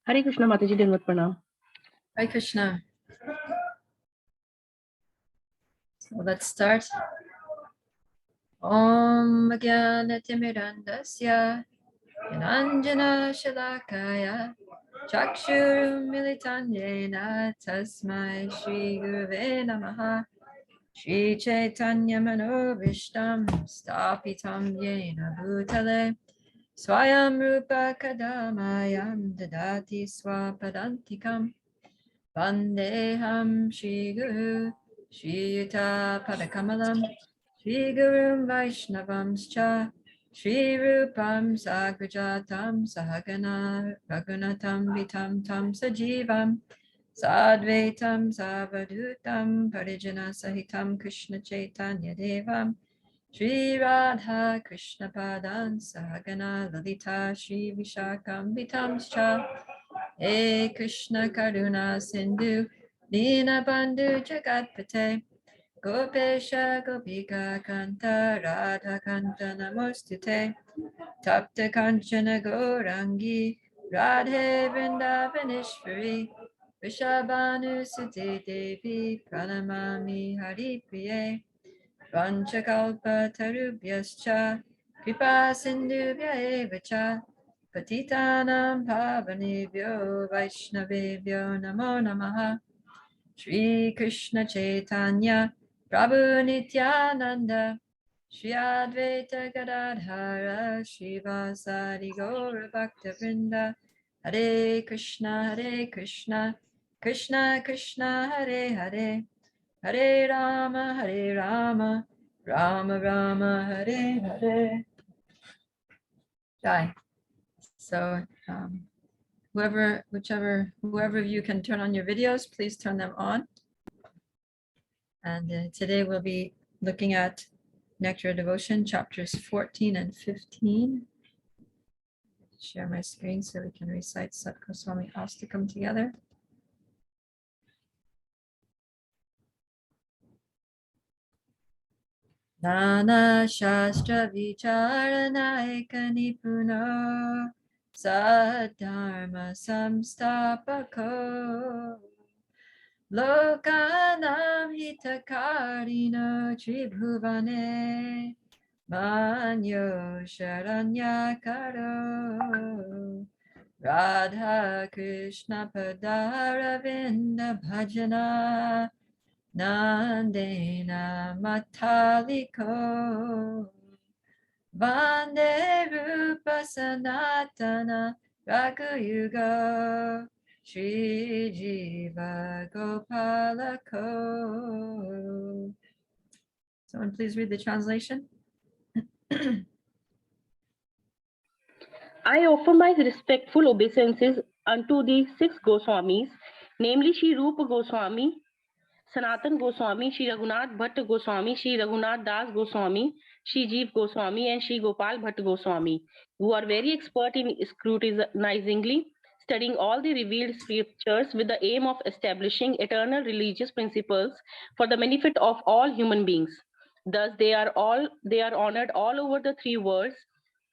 Hare Krishna, Mataji, Dandavat Pranam. Hare Krishna. So let's start. Om Jnanatirmirandasya Anjana Shalakaya Chakshurum Militanyena Tasmai Shri Guruve Namaha Shri Chaitanya Manovishtam Stapitam Yena Bhutale Swayam Rupa Kadamayam Dadati Swapadantikam Vandeham Shri Guru Shri Yuta Padakamalam Shri Gurum Vaishnavamscha Shri Rupam Sagrajatam Sahagana Raghunatam Vitam Tam Sajivam Sadvaitam Savadutam Parijana Sahitam Krishna Chaitanya Devam Shri Radha Krishna Padan Sahagana Lalita Shri Vishakam Vitamscha He Krishna Karuna Sindhu Dina Bandhu Jagatpate Gopesha Gopika Kanta Radha Kanta Namostute Tapta Kanchana Gaurangi Radhe Vrindavaneshwari Vishabhanu Sute Devi Pranamami Hari Priye Vanchakalpa Tarubhyascha Kripa Sindhubhya Evacha Patitanam Pavanebhyo Vaishnavebhyo Namo Namaha Shri Krishna Chaitanya Prabhu Nityananda Shri Advaita Gadadhara Shivasari Gaura Bhakta Vrinda Hare Krishna Krishna Krishna Hare Hare Hare Rama Rama Rama Hare Hare. Jai. So whoever of you can turn on your videos, please turn them on. And today we'll be looking at Nectar Devotion, chapters 14 and 15. Share my screen so we can recite Sat Goswami Astakam together. Nana Shastra Vicharanaika Nipuno Sadharma Samstapako Lokanam Hitakarino Tribhuvane Manyo Sharanyakaro Radha Krishna Padaravinda Bhajana Nandena Mataliko Vande Rupa Sanatana Raghuyuga Shri Jiva Gopalako. Someone please read the translation. I offer my respectful obeisances unto the 6 Goswamis, namely Shri Rupa Goswami, Sanatan Goswami, Shri Raghunath Bhatt Goswami, Shri Raghunath Das Goswami, Shri Jeev Goswami, and Shri Gopal Bhatt Goswami, who are very expert in scrutinizingly studying all the revealed scriptures with the aim of establishing eternal religious principles for the benefit of all human beings. Thus, they are honored all over the 3 worlds,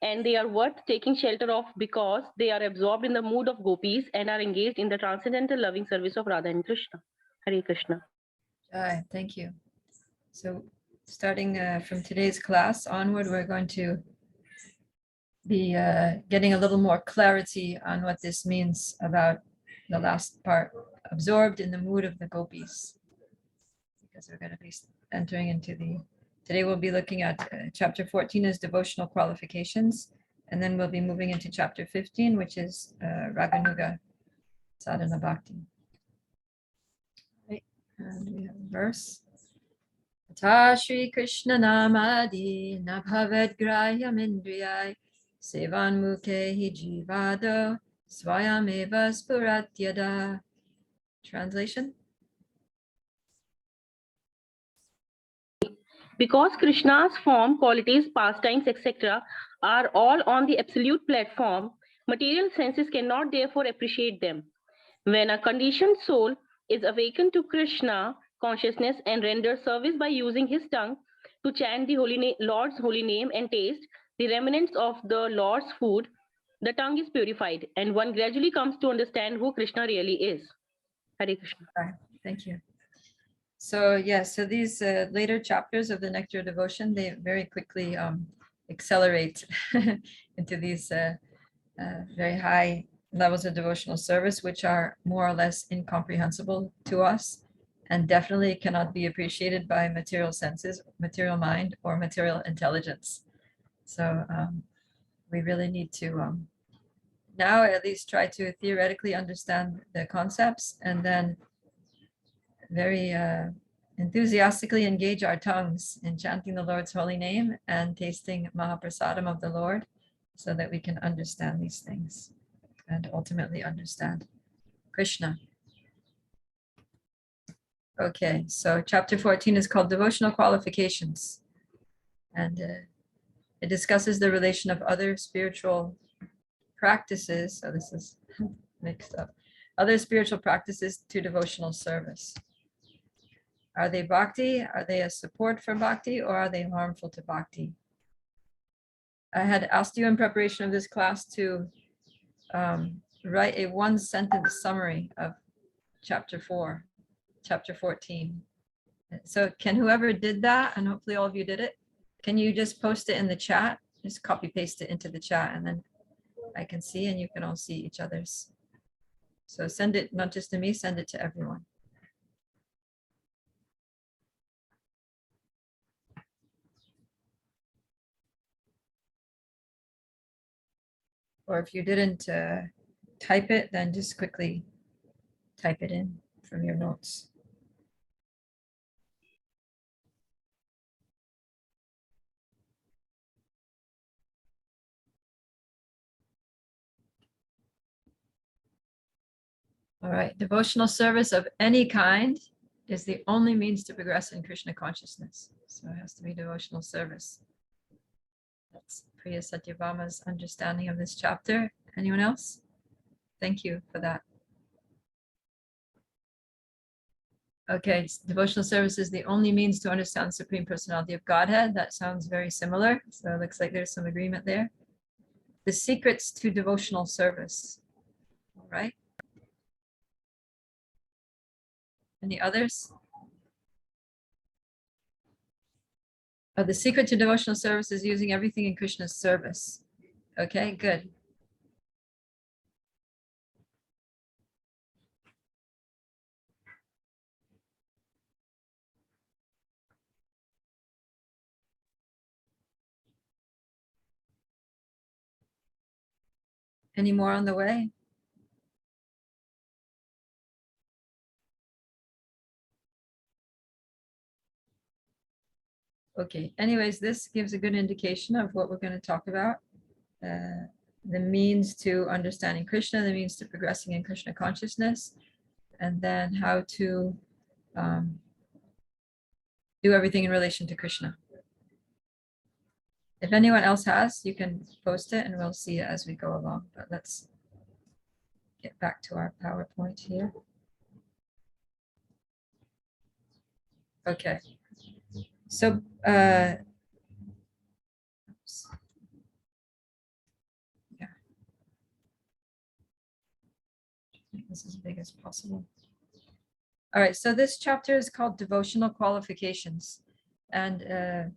and they are worth taking shelter of because they are absorbed in the mood of gopis and are engaged in the transcendental loving service of Radha and Krishna. Hare Krishna. Thank you. So starting from today's class onward, we're going to be getting a little more clarity on what this means about the last part, absorbed in the mood of the gopis, because we're going to be entering into today we'll be looking at chapter 14 is Devotional Qualifications, and then we'll be moving into chapter 15, which is Raganuga Sadhana Bhakti. Right. And we have a verse. Ata Shri Krishna Namadi Nabhavad Graham Indriyai Sevan Mukhe Jivado Swayam Eva Spuratyada. Translation. Because Krishna's form, qualities, pastimes, etc. are all on the absolute platform, material senses cannot therefore appreciate them. When a conditioned soul is awakened to Krishna consciousness and renders service by using his tongue to chant the Lord's holy name and taste the remnants of the Lord's food, the tongue is purified, and one gradually comes to understand who Krishna really is. Hare Krishna. Right. Thank you. So yes, so these later chapters of the Nectar of Devotion, they very quickly accelerate into these very high levels of devotional service, which are more or less incomprehensible to us, and definitely cannot be appreciated by material senses, material mind, or material intelligence. So we really need to now at least try to theoretically understand the concepts, and then very enthusiastically engage our tongues in chanting the Lord's holy name and tasting Mahaprasadam of the Lord, so that we can understand these things and ultimately understand Krishna. Okay, so chapter 14 is called Devotional Qualifications, and it discusses the relation of other spiritual practices. So this is mixed up. Other spiritual practices to devotional service. Are they bhakti? Are they a support for bhakti, or are they harmful to bhakti? I had asked you in preparation of this class to write a one-sentence summary of chapter 14. So can whoever did that, and hopefully all of you did it, can you just post it in the chat? Just copy paste it into the chat, and then I can see, and you can all see each other's. So send it not just to me, send it to everyone. Or if you didn't type it, then just quickly type it in from your notes. All right, devotional service of any kind is the only means to progress in Krishna consciousness. So it has to be devotional service. That's Priya Satyabhama's understanding of this chapter. Anyone else? Thank you for that. Okay, devotional service is the only means to understand the Supreme Personality of Godhead. That sounds very similar. So it looks like there's some agreement there. The secrets to devotional service. All right. Any others? The secret to devotional service is using everything in Krishna's service. Okay, good. Any more on the way? Okay, anyways, this gives a good indication of what we're going to talk about. The means to understanding Krishna, the means to progressing in Krishna consciousness, and then how to do everything in relation to Krishna. If anyone else has, you can post it and we'll see it as we go along. But let's get back to our PowerPoint here. Okay. So, yeah. Make this as big as possible. All right, so this chapter is called Devotional Qualifications. And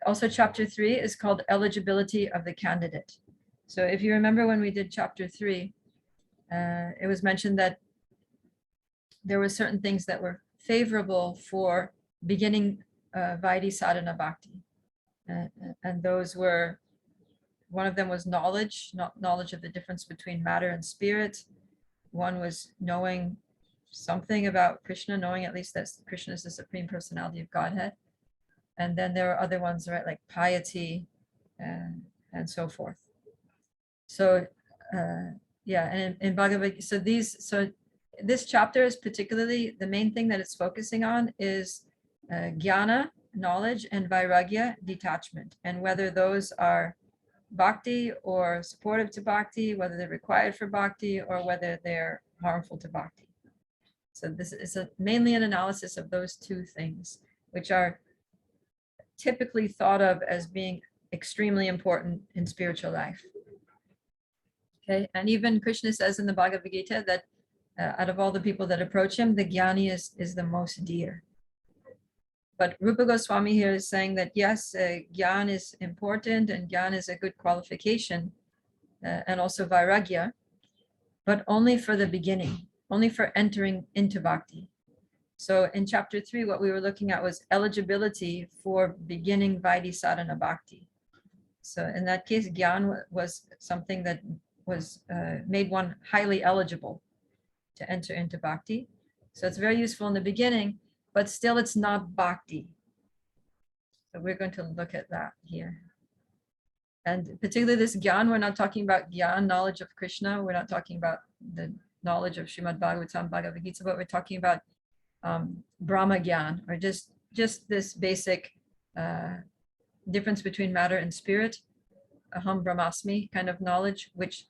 also chapter 3 is called Eligibility of the Candidate. So if you remember when we did chapter 3, it was mentioned that there were certain things that were favorable for beginning Vaidhi sadhana bhakti. And those were, one of them was knowledge, knowledge of the difference between matter and spirit. One was knowing something about Krishna, knowing at least that Krishna is the Supreme Personality of Godhead. And then there are other ones, right, like piety and so forth. So yeah, and in Bhagavad Gita, so this chapter is particularly, the main thing that it's focusing on is jnana, knowledge, and Viragya, detachment, and whether those are bhakti or supportive to bhakti, whether they're required for bhakti or whether they're harmful to bhakti. So this is mainly an analysis of those two things, which are typically thought of as being extremely important in spiritual life. Okay, and even Krishna says in the Bhagavad Gita that out of all the people that approach him, the Jnani is the most dear. But Rupa Goswami here is saying that yes, Gyan is important and Gyan is a good qualification, and also Viragya, but only for the beginning, only for entering into Bhakti. So in chapter 3, what we were looking at was eligibility for beginning Vaidhi Sadhana Bhakti. So in that case, Gyan was something that was made one highly eligible to enter into Bhakti. So it's very useful in the beginning, but still it's not Bhakti. So we're going to look at that here. And particularly this Gyan, we're not talking about Gyan, knowledge of Krishna. We're not talking about the knowledge of Srimad Bhagavatam, Bhagavad Gita, but we're talking about Brahma Gyan, or just this basic difference between matter and spirit, Aham Brahmasmi kind of knowledge, which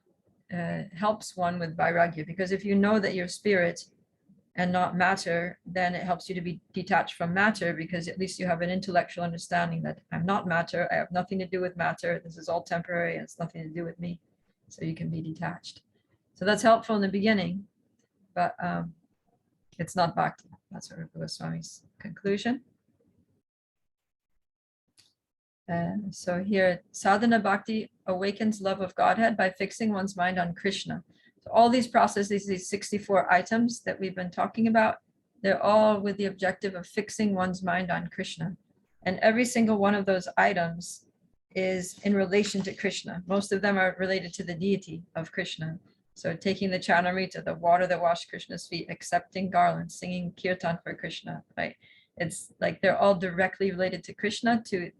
helps one with Vairagya. Because if you know that you're spirit and not matter, then it helps you to be detached from matter, because at least you have an intellectual understanding that I'm not matter, I have nothing to do with matter, this is all temporary, and it's nothing to do with me. So you can be detached. So that's helpful in the beginning, but it's not Bhakti. That's Rupa Goswami's conclusion. So here, sadhana bhakti awakens love of Godhead by fixing one's mind on Krishna. So all these processes, these 64 items that we've been talking about, they're all with the objective of fixing one's mind on Krishna. And every single one of those items is in relation to Krishna. Most of them are related to the deity of Krishna. So taking the Chanamrita, the water that washed Krishna's feet, accepting garlands, singing kirtan for Krishna, right? It's like they're all directly related to Krishna, to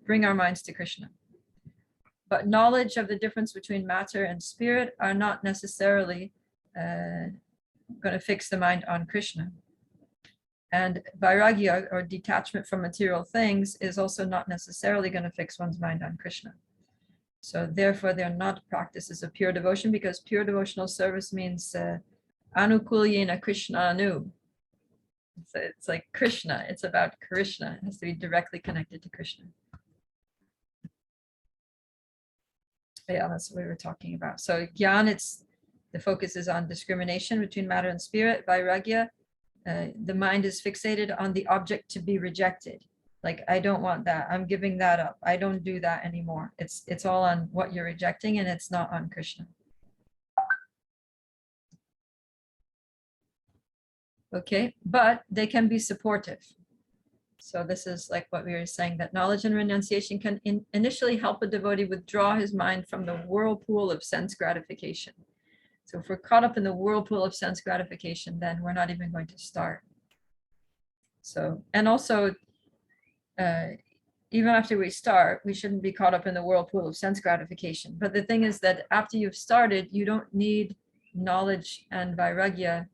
bring our minds to Krishna. But knowledge of the difference between matter and spirit are not necessarily going to fix the mind on Krishna. And Vairagya, or detachment from material things, is also not necessarily going to fix one's mind on Krishna. So therefore, they're not practices of pure devotion, because pure devotional service means anukulyena Krishna anu. So it's like Krishna, it's about Krishna. It has to be directly connected to Krishna. Yeah, that's what we were talking about. So Gyan, the focus is on discrimination between matter and spirit. Vairagya, the mind is fixated on the object to be rejected. Like, I don't want that, I'm giving that up, I don't do that anymore. It's all on what you're rejecting, and it's not on Krishna. Okay, but they can be supportive. So this is like what we were saying, that knowledge and renunciation can initially help a devotee withdraw his mind from the whirlpool of sense gratification. So if we're caught up in the whirlpool of sense gratification, then we're not even going to start. So, and also, even after we start, we shouldn't be caught up in the whirlpool of sense gratification. But the thing is that after you've started, you don't need knowledge and Vairagya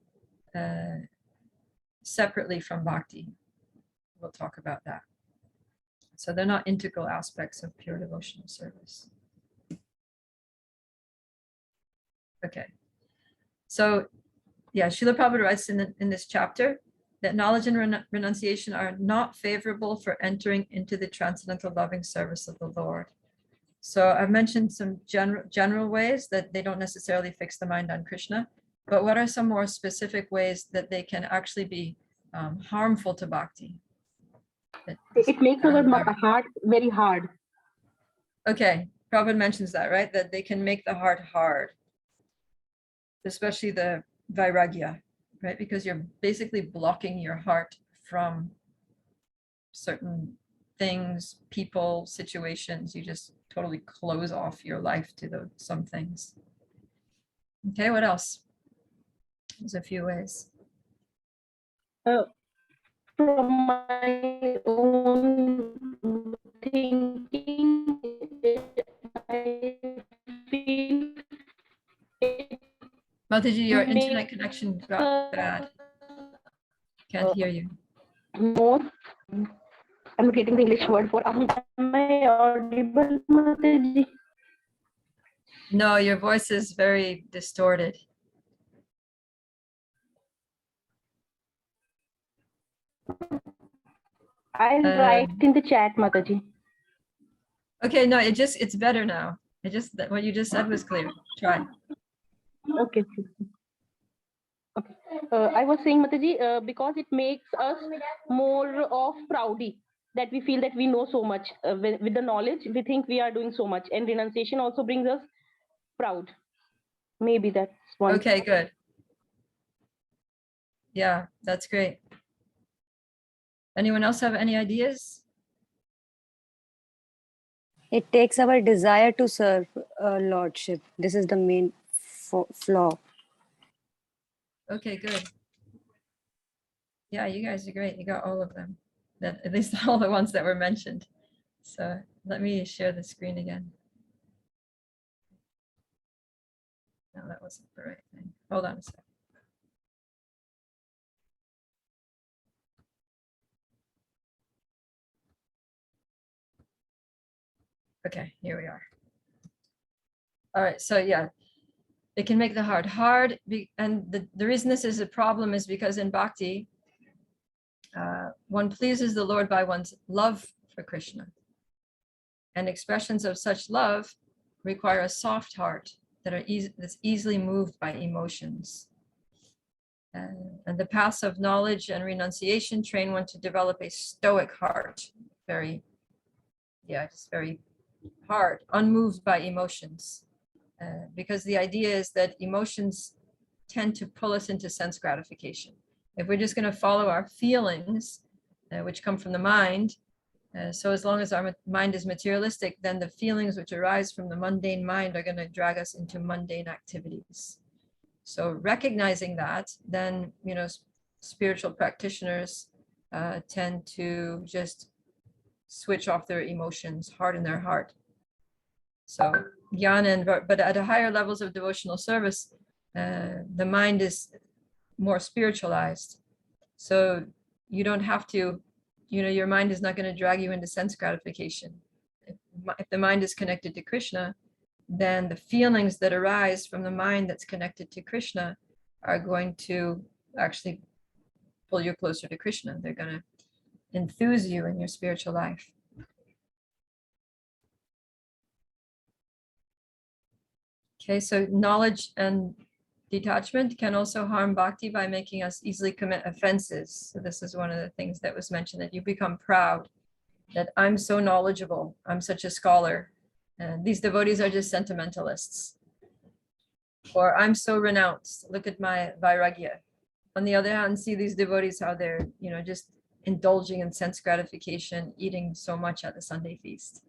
separately from bhakti. We'll talk about that. So they're not integral aspects of pure devotional service. Okay. So yeah, Srila Prabhupada writes in this chapter that knowledge and renunciation are not favorable for entering into the transcendental loving service of the Lord. So I've mentioned some general ways that they don't necessarily fix the mind on Krishna, but what are some more specific ways that they can actually be harmful to bhakti? It makes our heart very hard. Okay, Prabhupada mentions that, right? That they can make the heart hard, especially the Viragya, right? Because you're basically blocking your heart from certain things, people, situations. You just totally close off your life to some things. Okay, what else? There's a few ways. From my own thinking, I feel Mataji, your internet connection got bad. Can't hear you. More, I'm getting the English word for am I audible, Mataji? No, your voice is very distorted. I'll write in the chat, Mataji. Okay, no, it's better now. What you just said was clear. Try. Okay. Okay. I was saying, Mataji, because it makes us more of proudy, that we feel that we know so much. With the knowledge, we think we are doing so much. And renunciation also brings us proud. Maybe that's one. Okay, good. Yeah, that's great. Anyone else have any ideas? It takes our desire to serve Lordship. This is the main flaw. Okay, good. Yeah, you guys are great. You got all of them. That at least all the ones that were mentioned. So let me share the screen again. No, that wasn't the right thing. Hold on a second. Okay, here we are. All right, so yeah, it can make the heart hard. And the reason this is a problem is because in Bhakti, one pleases the Lord by one's love for Krishna. And expressions of such love require a soft heart that's easily moved by emotions. And the paths of knowledge and renunciation train one to develop a stoic heart, just very hard, unmoved by emotions. Because the idea is that emotions tend to pull us into sense gratification. If we're just going to follow our feelings, which come from the mind, so as long as our mind is materialistic, then the feelings which arise from the mundane mind are going to drag us into mundane activities. So recognizing that, then, spiritual practitioners tend to just switch off their emotions, harden their heart. So jnana, but at a higher levels of devotional service, the mind is more spiritualized. So you don't have to, your mind is not going to drag you into sense gratification. If the mind is connected to Krishna, then the feelings that arise from the mind that's connected to Krishna are going to actually pull you closer to Krishna. They're going to enthuse you in your spiritual life. Okay, so knowledge and detachment can also harm bhakti by making us easily commit offenses. So this is one of the things that was mentioned, that you become proud, that I'm so knowledgeable, I'm such a scholar. And these devotees are just sentimentalists. Or I'm so renounced, look at my Viragya. On the other hand, see these devotees, how they're, just indulging in sense gratification, eating so much at the Sunday feast.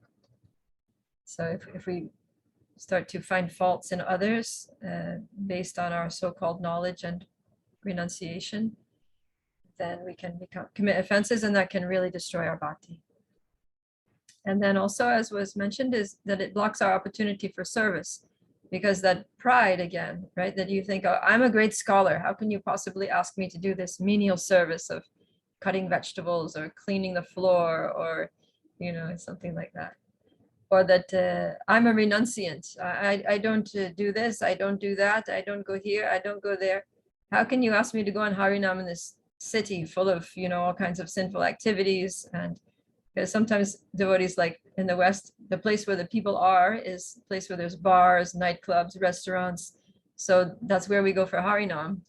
So if we start to find faults in others based on our so-called knowledge and renunciation, then we can commit offenses, and that can really destroy our bhakti. And then also, as was mentioned, is that it blocks our opportunity for service, because that pride again, right, that you think, oh, I'm a great scholar, how can you possibly ask me to do this menial service of cutting vegetables or cleaning the floor or something like that. Or that I'm a renunciant, I don't do this, I don't do that, I don't go here, I don't go there. How can you ask me to go on Harinam in this city full of, all kinds of sinful activities? And because sometimes devotees, like in the West, the place where the people are is a place where there's bars, nightclubs, restaurants. So that's where we go for Harinam.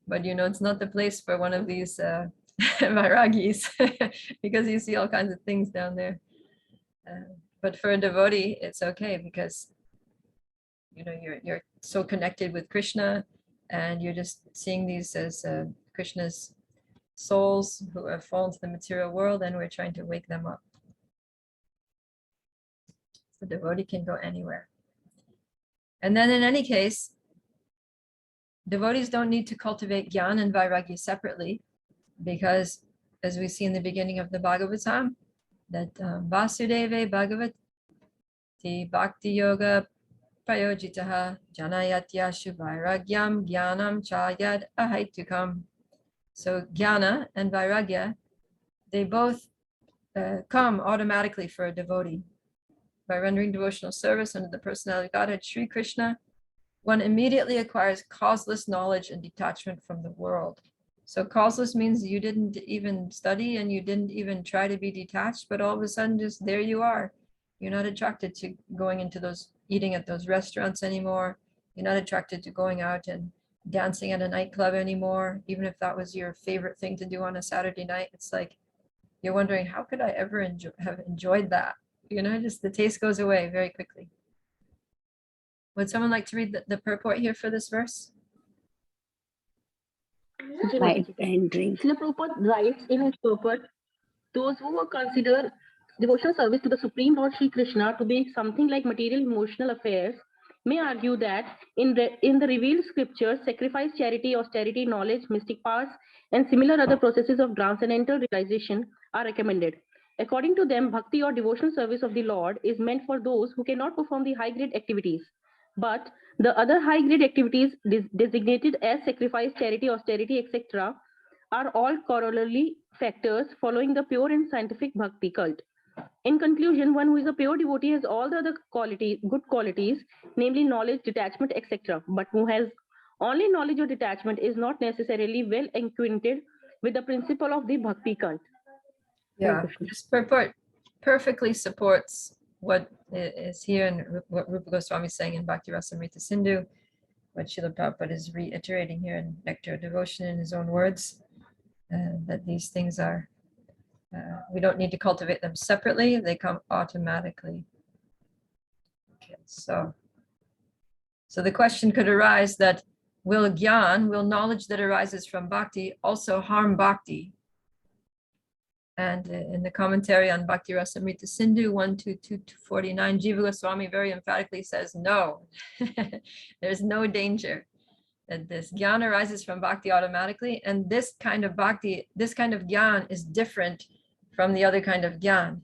But, it's not the place for one of these Vairagis, because you see all kinds of things down there. But for a devotee, it's okay, because you're so connected with Krishna, and you're just seeing these as Krishna's souls who have fallen to the material world, and we're trying to wake them up. The devotee can go anywhere. And then in any case, devotees don't need to cultivate jnana and vairagya separately, because as we see in the beginning of the Bhagavatam, that Vasudeve Bhagavati Bhakti Yoga Prayojitaha Janayatyashu Vairagyam Jnanam Chayad Ahaitukam. So jnana and vairagya, they both come automatically for a devotee. By rendering devotional service under the personality of Godhead, Sri Krishna, one immediately acquires causeless knowledge and detachment from the world. So causeless means you didn't even study and you didn't even try to be detached, but all of a sudden just there you are. You're not attracted to going into those, eating at those restaurants anymore. You're not attracted to going out and dancing at a nightclub anymore, even if that was your favorite thing to do on a Saturday night. It's like, you're wondering, how could I ever have enjoyed that? You know, just the taste goes away very quickly. Would someone like to read the purport here for this verse? By entering. Srila Prabhupada writes in his purport, those who will consider devotional service to the Supreme Lord Sri Krishna to be something like material emotional affairs may argue that in the revealed scriptures, sacrifice, charity, austerity, knowledge, mystic powers, and similar other processes of transcendental realization are recommended. According to them, bhakti or devotional service of the Lord is meant for those who cannot perform the high-grade activities. But the other high-grade activities designated as sacrifice, charity, austerity, etc. are all corollary factors following the pure and scientific bhakti cult. In conclusion, one who is a pure devotee has all the other good qualities, namely knowledge, detachment, etc. But who has only knowledge or detachment is not necessarily well acquainted with the principle of the bhakti cult. Yeah, this purport perfectly supports what is here and what Rupa Goswami is saying in Bhakti Rasamrita Sindhu, what Srila Prabhupada is reiterating here in Nectar of Devotion in his own words, that these things are, we don't need to cultivate them separately, they come automatically. Okay, so the question could arise that will knowledge that arises from bhakti also harm bhakti? And in the commentary on Bhakti Rasamrita Sindhu 12249, Jiva Goswami very emphatically says, no, there's no danger that this jnana arises from bhakti automatically. And this kind of bhakti, this kind of jnana is different from the other kind of jnana,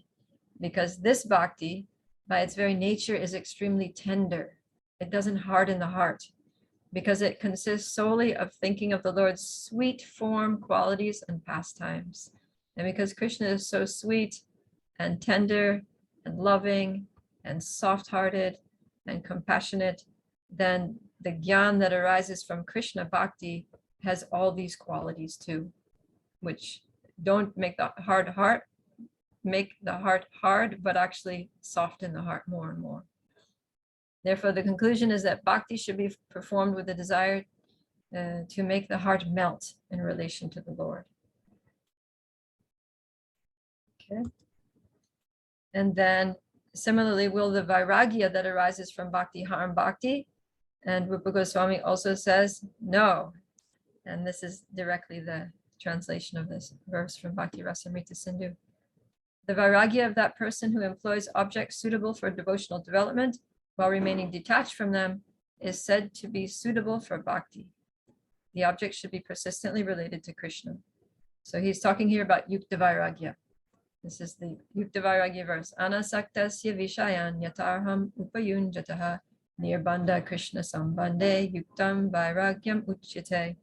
because this bhakti, by its very nature, is extremely tender. It doesn't harden the heart, because it consists solely of thinking of the Lord's sweet form, qualities, and pastimes. And because Krishna is so sweet and tender and loving and soft-hearted and compassionate, then the gyan that arises from Krishna bhakti has all these qualities too, which don't make the heart hard, but actually soften the heart more and more. Therefore, the conclusion is that bhakti should be performed with the desire to make the heart melt in relation to the Lord. Okay. And then similarly, will the Viragya that arises from bhakti harm bhakti? And Rupa Goswami also says, no. And this is directly the translation of this verse from Bhakti Rasamrita Sindhu. The Viragya of that person who employs objects suitable for devotional development while remaining detached from them is said to be suitable for bhakti. The object should be persistently related to Krishna. So he's talking here about Yuktobairagya. This is the Yuktobairagya verse. Anasaktasya vishayan yatarham upayunjataha nirbandha Krishna sambandhe yuktam vairagyam uchyate.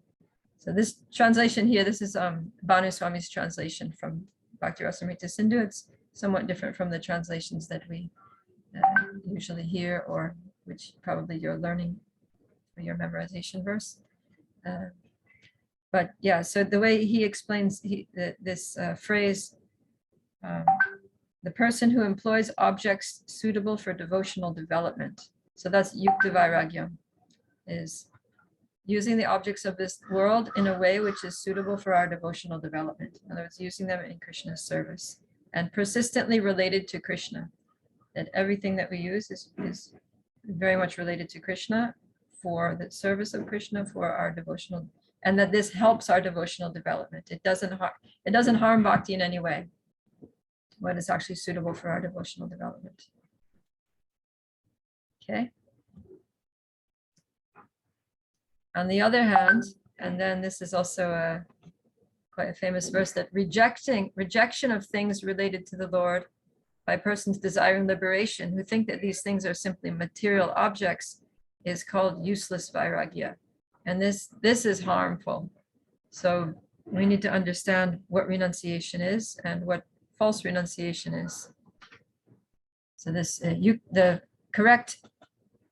So this translation here, this is Bhanu Swami's translation from Bhakti Rasamrita Sindhu. It's somewhat different from the translations that we usually hear, or which probably you're learning for your memorization verse. But yeah, so the way he explains this phrase, the person who employs objects suitable for devotional development. So that's Yuktobairagya, is using the objects of this world in a way which is suitable for our devotional development. In other words, using them in Krishna's service and persistently related to Krishna. That everything that we use is very much related to Krishna, for the service of Krishna, for our devotional, and that this helps our devotional development. It doesn't harm bhakti in any way, but it's actually suitable for our devotional development. Okay. On the other hand, and then this is also quite a famous verse, that rejection of things related to the Lord by persons desiring liberation, who think that these things are simply material objects, is called useless Viragya. And this is harmful. So we need to understand what renunciation is and what false renunciation is. So this the correct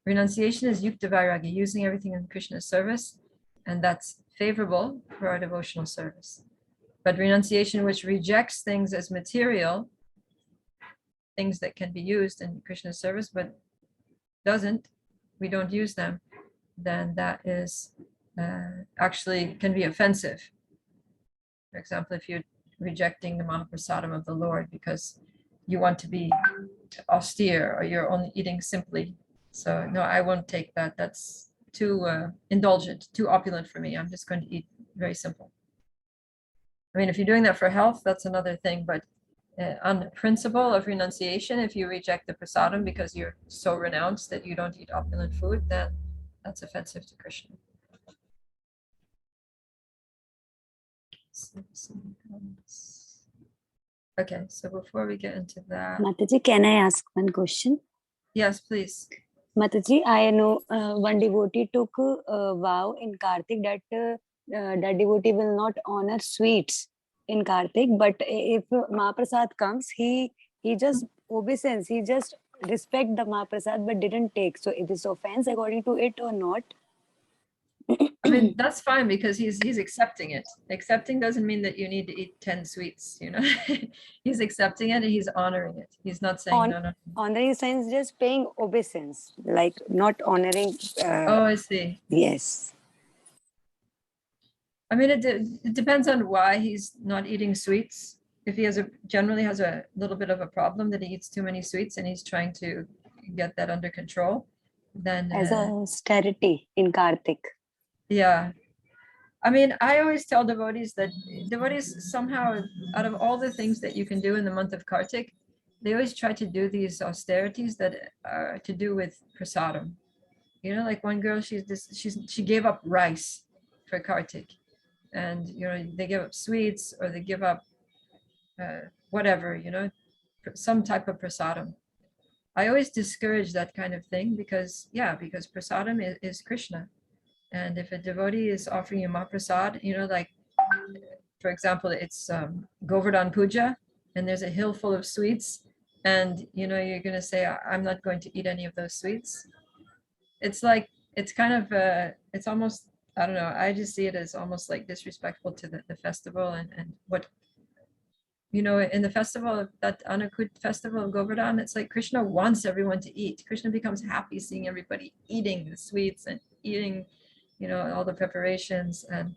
renunciation is Yuktobairagya, using everything in Krishna's service, and that's favorable for our devotional service. But renunciation which rejects things as material things that can be used in Krishna's service, but we don't use them, then that is actually can be offensive. For example, if you're rejecting the Mahaprasadam of the Lord because you want to be austere or you're only eating simply. So no, I won't take that. That's too indulgent, too opulent for me. I'm just going to eat very simple. I mean, if you're doing that for health, that's another thing. But on the principle of renunciation, if you reject the prasadam because you're so renounced that you don't eat opulent food, then that's offensive to Krishna. Okay, so before we get into that, Mataji, can I ask one question? yes, please. Mataji, I know one devotee took a vow in Kartik that that devotee will not honor sweets in Kartik, but if Mahaprasad comes, he just obeisance, he just respect the Mahaprasad but didn't take. So it is offense according to it or not? I mean, that's fine because he's accepting it. Accepting doesn't mean that you need to eat 10 sweets, you know. He's accepting it and he's honoring it. He's not saying no. Honoring sense just paying obeisance, like not honoring. Oh, I see. Yes. I mean, it depends on why he's not eating sweets. If he generally has a little bit of a problem that he eats too many sweets and he's trying to get that under control, then As a austerity in Kartik. Yeah. I mean, I always tell devotees that devotees somehow, out of all the things that you can do in the month of Kartik, they always try to do these austerities that are to do with prasadam. You know, like one girl, she gave up rice for Kartik, and you know they give up sweets or they give up whatever, you know, some type of prasadam. I always discourage that kind of thing because prasadam is Krishna. And if a devotee is offering you Mahaprasad, you know, like, for example, it's Govardhan Puja, and there's a hill full of sweets, and, you know, you're going to say, I'm not going to eat any of those sweets. It's like, it's kind of, it's almost, I don't know, I just see it as almost like disrespectful to the festival and what, you know, in the festival, that Anakut festival of Govardhan, it's like Krishna wants everyone to eat. Krishna becomes happy seeing everybody eating the sweets and eating, you know, all the preparations, and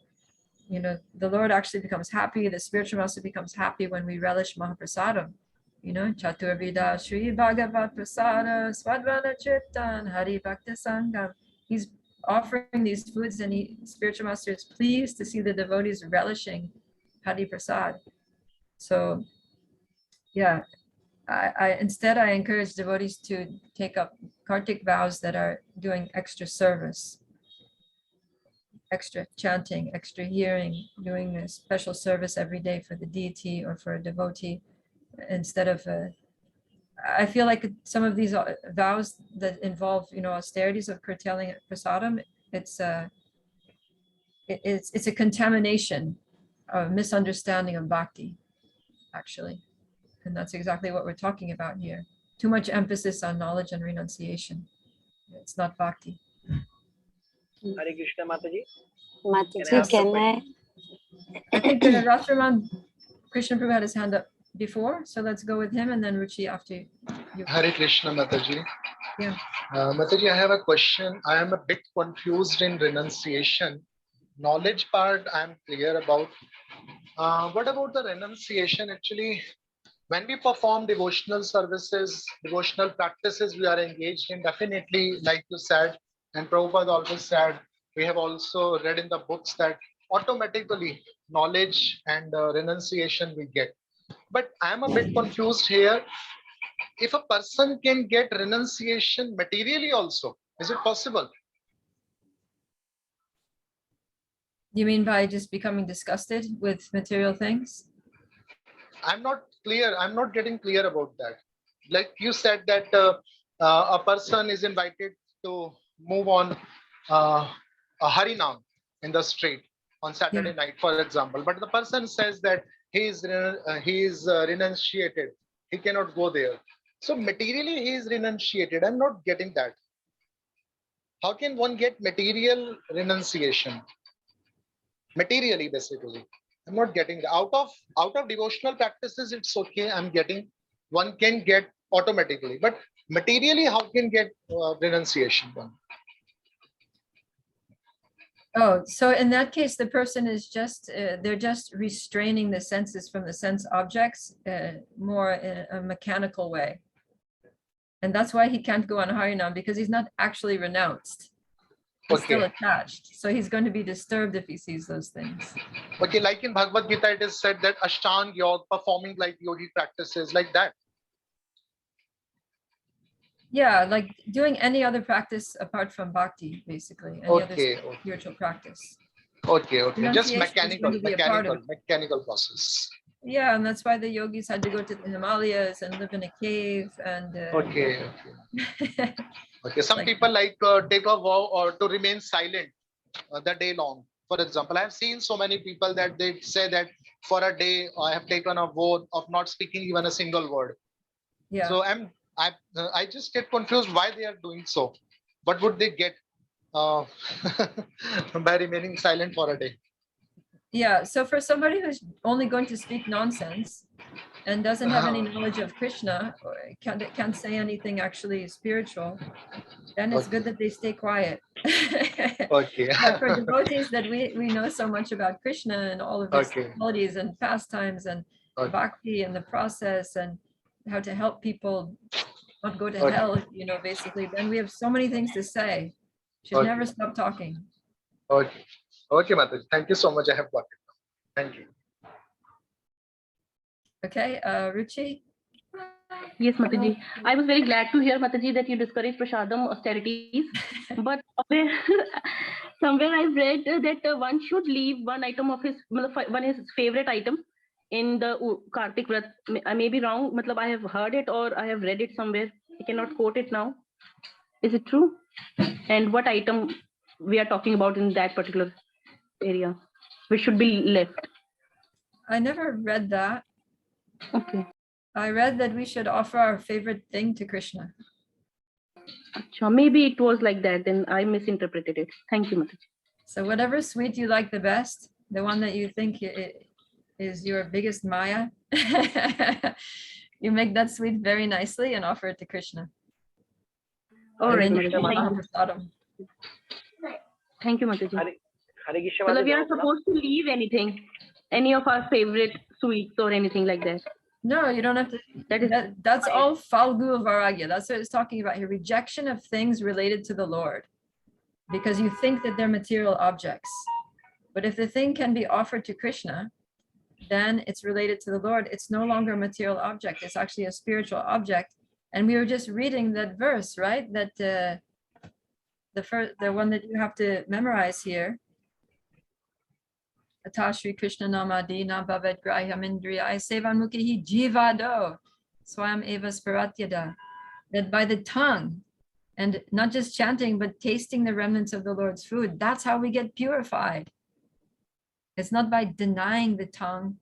you know, the Lord actually becomes happy. The spiritual master becomes happy when we relish Mahaprasadam. You know, Chaturvida Sri Bhagavat Prasada Swadvana Chittan Hari Bhakti Sangam. He's offering these foods, and spiritual master is pleased to see the devotees relishing Hari Prasad. So, yeah, I instead I encourage devotees to take up Kartik vows that are doing extra service, extra chanting, extra hearing, doing a special service every day for the deity or for a devotee, instead of I feel like some of these vows that involve, you know, austerities of curtailing prasadam, it's a contamination, a misunderstanding of bhakti, actually. And that's exactly what we're talking about here. Too much emphasis on knowledge and renunciation. It's not bhakti. Hare Krishna, Mataji. Mataji, can I think Rashtraman Krishna Prabhu had his hand up before, so let's go with him, and then Ruchi after you. Hare Krishna, Mataji. Yeah. Mataji, I have a question. I am a bit confused in renunciation. Knowledge part I am clear about. What about the renunciation? Actually, when we perform devotional services, devotional practices we are engaged in, definitely, like you said, and Prabhupada always said, we have also read in the books that automatically knowledge and renunciation we get. But I am a bit confused here. If a person can get renunciation materially also, is it possible? You mean by just becoming disgusted with material things? I'm not clear. I'm not getting clear about that. Like you said that a person is invited to move on a Harinam in the street on Saturday night, for example. But the person says that he is renunciated. He cannot go there. So materially he is renunciated. I'm not getting that. How can one get material renunciation? Materially, basically. I'm not getting out of devotional practices. It's okay. I'm getting. One can get automatically. But materially, how can get renunciation done? Oh, so in that case, the person is just, they're just restraining the senses from the sense objects more in a mechanical way. And that's why he can't go on Harinam, because he's not actually renounced. He's still attached. So he's going to be disturbed if he sees those things. Okay, like in Bhagavad Gita, it is said that Ashtanga Yoga, performing like yogi practices, like that. Yeah, like doing any other practice apart from bhakti, basically. Any other spiritual practice. Okay, just Renunciation is going to be a part of it. mechanical process. Yeah, and that's why the yogis had to go to the Himalayas and live in a cave and Okay. Some like people like take a vow or to remain silent the day long. For example, I have seen so many people that they say that for a day I have taken a vow of not speaking even a single word. yeah. So I just get confused why they are doing so. What would they get by remaining silent for a day? Yeah, so for somebody who's only going to speak nonsense and doesn't have any knowledge of Krishna, or can't say anything actually spiritual, then it's good that they stay quiet. Okay. But for devotees that we know so much about Krishna and all of his qualities and pastimes and bhakti and the process and how to help people not go to hell, you know, basically, then we have so many things to say. Should never stop talking. Okay, Mataji. Thank you so much. I have got it. Thank you. Okay, Ruchi? Yes, Mataji. I was very glad to hear, Mataji, that you discourage prasadam austerities. But somewhere I've read that one should leave one item of his favorite item in the Kartik Vrat. I may be wrong. Matlab, I have heard it or I have read it somewhere. I cannot quote it now. Is it true? And what item we are talking about in that particular area, which should be left? I never read that. Okay. I read that we should offer our favorite thing to Krishna. Maybe it was like that, then I misinterpreted it. Thank you, Mataji. So whatever sweet you like the best, the one that you think is your biggest Maya, you make that sweet very nicely and offer it to Krishna. All right, Mataji. Thank you, Mataji. Hare Krishna, So we are supposed to leave anything, any of our favorite sweets or anything like that. No, you don't have to. That's all Falgu Viragya. That's what it's talking about here. Rejection of things related to the Lord. Because you think that they're material objects. But if the thing can be offered to Krishna, then it's related to the Lord. It's no longer a material object. It's actually a spiritual object. And we were just reading that verse, right? That the one that you have to memorize here. Atashri Krishna Namadi na bhavet grahyam indriya sevanmukhi jivado swayam eva sparatyada. That by the tongue, and not just chanting, but tasting the remnants of the Lord's food, that's how we get purified. It's not by denying the tongue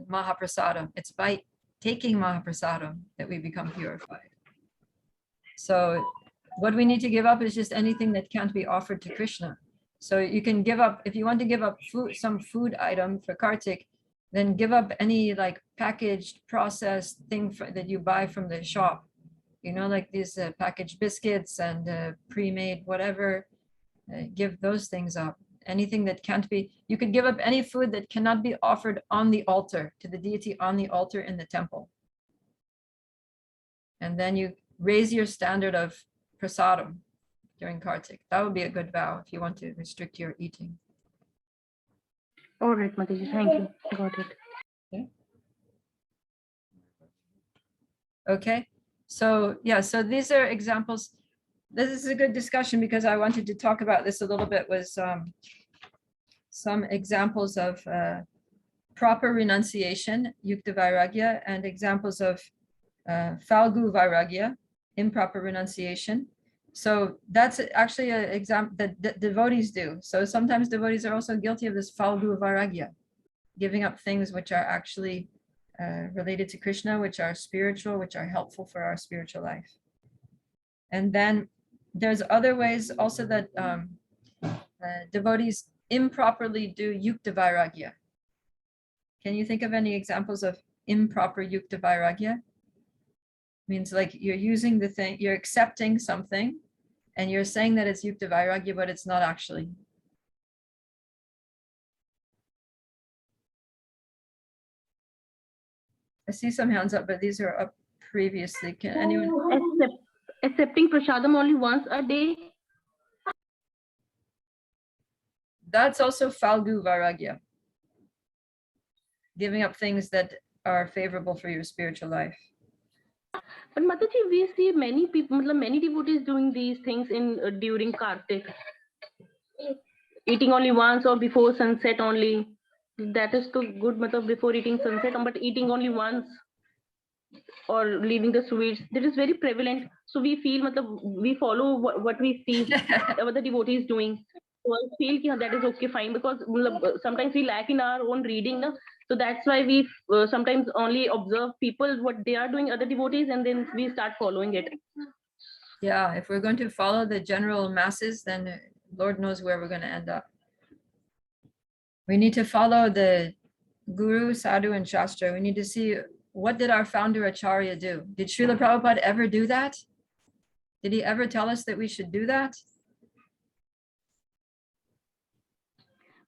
Mahaprasadam. It's by taking Mahaprasadam that we become purified. So what we need to give up is just anything that can't be offered to Krishna. So you can give up, if you want to give up food, some food item for Kartik, then give up any like packaged, processed thing that you buy from the shop. You know, like these packaged biscuits and pre-made whatever, give those things up. Anything that can't be, you could give up any food that cannot be offered on the altar, to the deity on the altar in the temple. And then you raise your standard of prasadam during Kartik. That would be a good vow if you want to restrict your eating. All right, Mataji, thank you. Got it. Okay. Okay. So yeah, so these are examples. This is a good discussion because I wanted to talk about this a little bit with some examples of proper renunciation, Yuktobairagya, and examples of Falgu Viragya, improper renunciation. So that's actually an example that devotees do. So sometimes devotees are also guilty of this Falgu Viragya, giving up things which are actually related to Krishna, which are spiritual, which are helpful for our spiritual life. And then there's other ways also that devotees improperly do Yuktobairagya. Can you think of any examples of improper Yuktobairagya? Means like you're using the thing, you're accepting something, and you're saying that it's Yuktobairagya, but it's not actually. I see some hands up, but these are up previously. Can anyone? Accepting prasadam only once a day. That's also Falgu Viragya. Giving up things that are favorable for your spiritual life. But Mataji, we see many people, many devotees doing these things in during Kartik. Eating only once or before sunset only. That is too good, before eating sunset, but eating only once or leaving the sweets. That is very prevalent. So we feel, we follow what we see, what the devotee is doing. So I feel that is okay, fine, because sometimes we lack in our own reading. No? So that's why we sometimes only observe people, what they are doing, other devotees, and then we start following it. Yeah, if we're going to follow the general masses, then Lord knows where we're going to end up. We need to follow the Guru, Sadhu, and Shastra. We need to see, what did our founder Acharya do? Did Srila Prabhupada ever do that? Did he ever tell us that we should do that?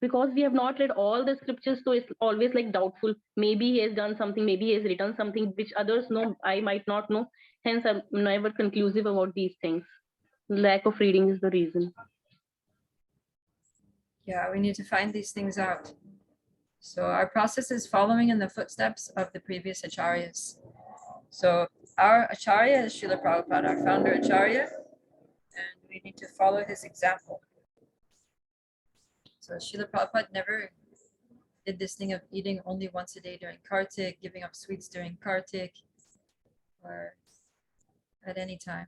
Because we have not read all the scriptures, so it's always like doubtful. Maybe he has done something, maybe he has written something which others know, I might not know. Hence, I'm never conclusive about these things. Lack of reading is the reason. Yeah, we need to find these things out. So our process is following in the footsteps of the previous acharyas. So our acharya is Srila Prabhupada, our founder acharya, and we need to follow his example. So Srila Prabhupada never did this thing of eating only once a day during Kartik, giving up sweets during Kartik, or at any time.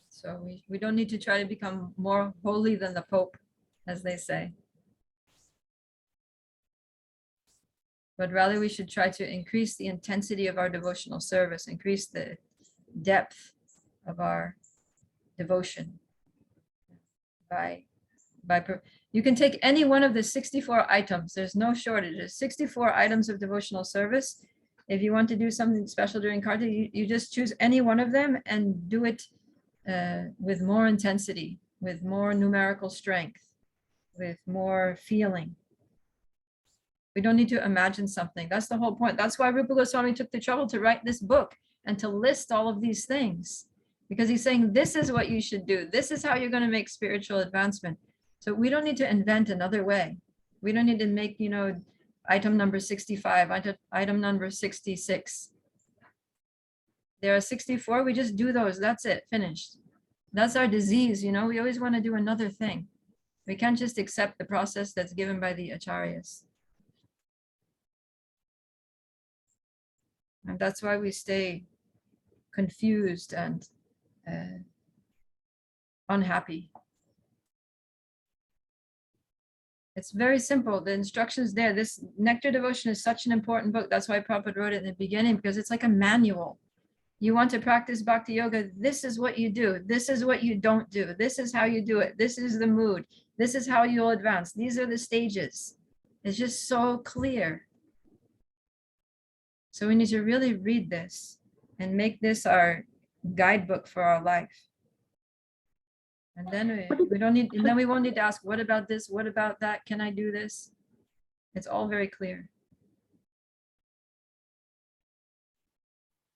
So we don't need to try to become more holy than the Pope, as they say. But rather we should try to increase the intensity of our devotional service, increase the depth of our devotion. You can take any one of the 64 items. There's no shortage. There's 64 items of devotional service. If you want to do something special during Kartik, you just choose any one of them and do it with more intensity, with more numerical strength, with more feeling. We don't need to imagine something. That's the whole point. That's why Rupa Goswami took the trouble to write this book and to list all of these things, because he's saying this is what you should do. This is how you're going to make spiritual advancement. So we don't need to invent another way. We don't need to make, item number 65, item number 66. There are 64. We just do those. That's it. Finished. That's our disease. We always want to do another thing. We can't just accept the process that's given by the acharyas. And that's why we stay confused and unhappy. It's very simple. The instructions there. This Nectar Devotion is such an important book. That's why Prabhupada wrote it in the beginning, because it's like a manual. You want to practice Bhakti Yoga, this is what you do. This is what you don't do. This is how you do it. This is the mood. This is how you'll advance. These are the stages. It's just so clear. So we need to really read this and make this our guidebook for our life. And then we don't need, and then we won't need to ask, what about this? What about that? Can I do this? It's all very clear.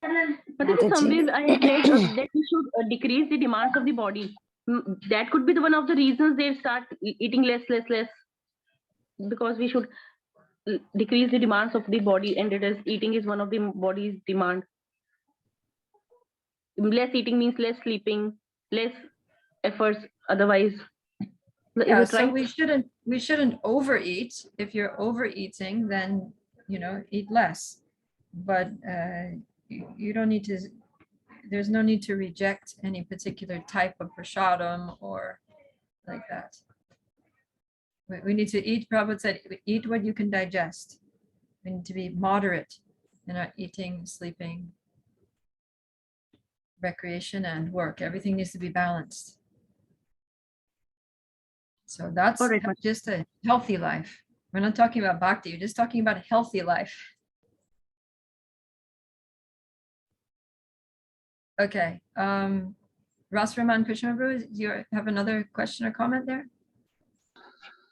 But somewhere I have read that we should decrease the demands of the body. That could be one of the reasons they start eating less, because we should decrease the demands of the body, and it is eating is one of the body's demand. Less eating means less sleeping, less efforts. Otherwise, yeah. So we shouldn't overeat. If you're overeating, then eat less. But you don't need to. There's no need to reject any particular type of prasadam or like that. We need to eat. Prabhupada said, eat what you can digest. We need to be moderate in our eating, sleeping, recreation, and work. Everything needs to be balanced. So that's just a healthy life. We're not talking about bhakti. We're just talking about a healthy life. Okay. Rasraman Krishna Prabhu, do you have another question or comment there?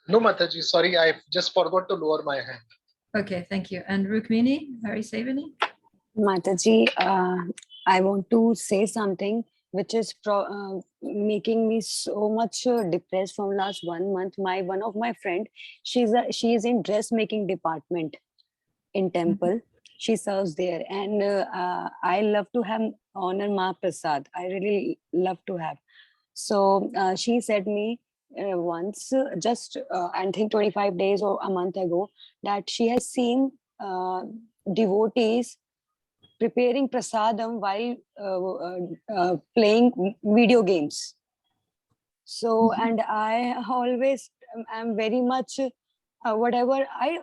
No, Mataji, sorry, I just forgot to lower my hand. Okay, thank you. And Rukmini, Hari Sevani? Mataji, I want to say something which is making me so much depressed from last 1 month. One of my friend, she is in dressmaking department in temple. She serves there, and I love to have honor Mahaprasad. I really love to have. So she said me once, just I think 25 days or a month ago, that she has seen devotees preparing prasadam while playing video games. So, and I always am very much, whatever I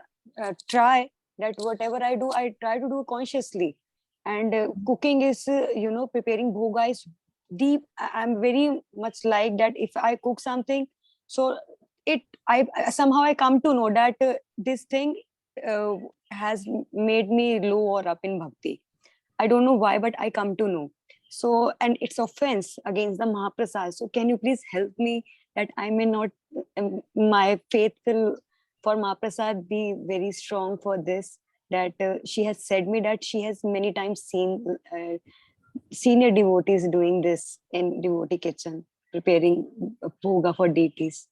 try, that whatever I do, I try to do consciously. And cooking is, preparing bhoga is deep. I'm very much like that. If I cook something, so I somehow I come to know that this thing has made me low or up in bhakti. I don't know why, but I come to know. So, and it's offense against the Mahaprasad. So can you please help me that I may not, my faith will for Mahaprasad be very strong for this, that she has said me that she has many times seen senior devotees doing this in devotee kitchen, preparing bhoga for deities.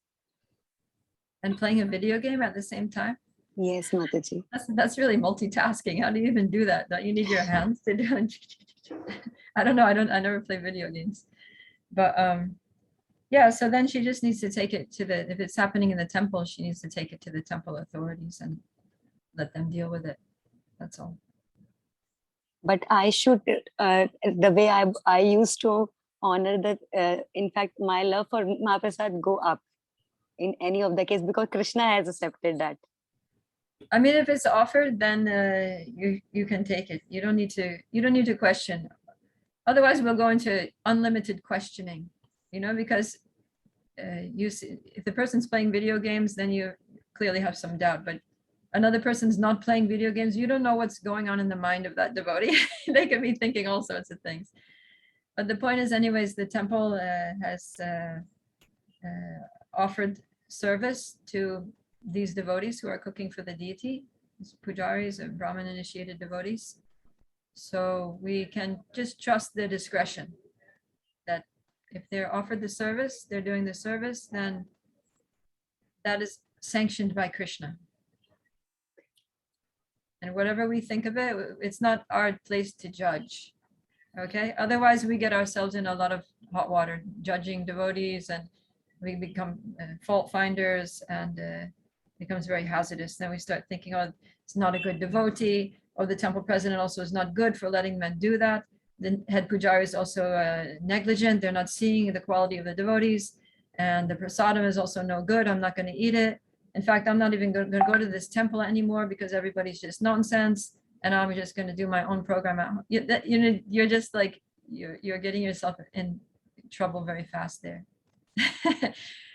And playing a video game at the same time? Yes, Mataji. That's really multitasking. How do you even do that? Don't you need your hands to do it? I don't know. I never play video games. But yeah, so then she just needs to take it to if it's happening in the temple, she needs to take it to the temple authorities and let them deal with it. That's all. But I should, the way I used to honor that, in fact, my love for Mahaprasad go up in any of the case, because Krishna has accepted that. I mean, if it's offered, then you can take it. You don't need to question. Otherwise, we'll go into unlimited questioning, because if the person's playing video games, then you clearly have some doubt. But another person's not playing video games, you don't know what's going on in the mind of that devotee. They could be thinking all sorts of things. But the point is, anyways, the temple has offered service to these devotees who are cooking for the deity, pujaris and Brahmin initiated devotees. So we can just trust their discretion, that if they're offered the service, they're doing the service, then that is sanctioned by Krishna. And whatever we think of it, it's not our place to judge. Okay, otherwise we get ourselves in a lot of hot water, judging devotees, and we become fault finders, and becomes very hazardous. Then we start thinking, oh, it's not a good devotee, or the temple president also is not good for letting men do that. The head pujari is also negligent. They're not seeing the quality of the devotees, and the prasadam is also no good. I'm not going to eat it. In fact, I'm not even going to go to this temple anymore because everybody's just nonsense, and I'm just going to do my own program at home. You're just like, you're getting yourself in trouble very fast there.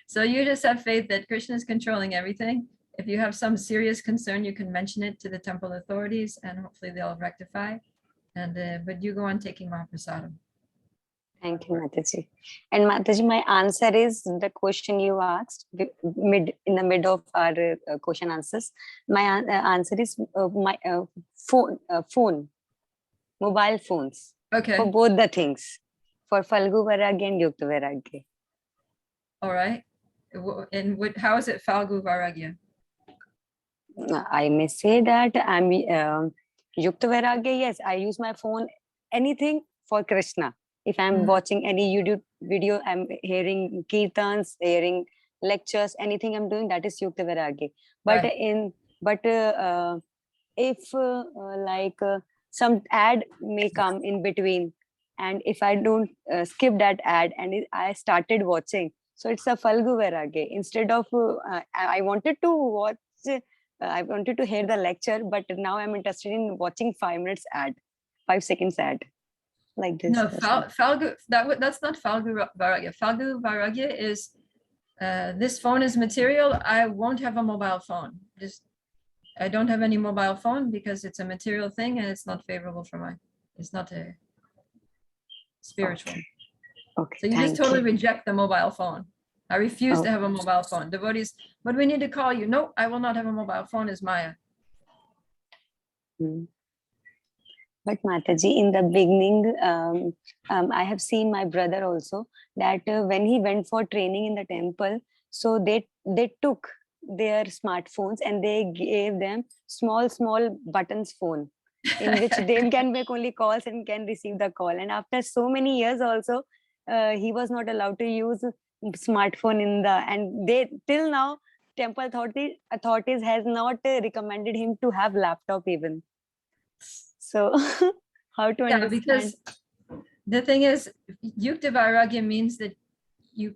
So you just have faith that Krishna is controlling everything. If you have some serious concern, you can mention it to the temple authorities, and hopefully they'll rectify. And but you go on taking Mahaprasadam. Thank you, Mataji. And Mataji, my answer is the question you asked in the mid of our question answers. My answer is my phone, mobile phones. Okay. For both the things, for Falgu Viragya and Yuktobairagya. All right. And how is it Falgu Viragya? I may say that I'm Yuktobairagya. Yes, I use my phone, anything for Krishna. If I'm watching any YouTube video, I'm hearing kirtans, hearing lectures, anything I'm doing, that is Yuktobairagya. But Right. if like some ad may come in between, and if I don't skip that ad and I started watching, so it's a Falgu Viragya. Instead of I wanted to watch, I wanted to hear the lecture, but now I'm interested in watching 5 minutes ad, 5 seconds ad. Like this. No, Falgu, that's not Falgu Viragya. Falgu Viragya is this phone is material. I won't have a mobile phone. I don't have any mobile phone because it's a material thing and it's not favorable for it's not a. spiritual. Okay. So you just Thank totally you. reject the mobile phone. I refuse to Oh. have a mobile phone. Devotees, but we need to call you. No, I will not have a mobile phone is Maya. Hmm. But Mataji, in the beginning, I have seen my brother also that when he went for training in the temple, so they took their smartphones and they gave them small buttons phone in which they can make only calls and can receive the call. And after so many years also, he was not allowed to use smartphone in the, and they till now temple authorities has not recommended him to have laptop even. So how to Yeah, understand? because the thing is, Yuktobairagya means that you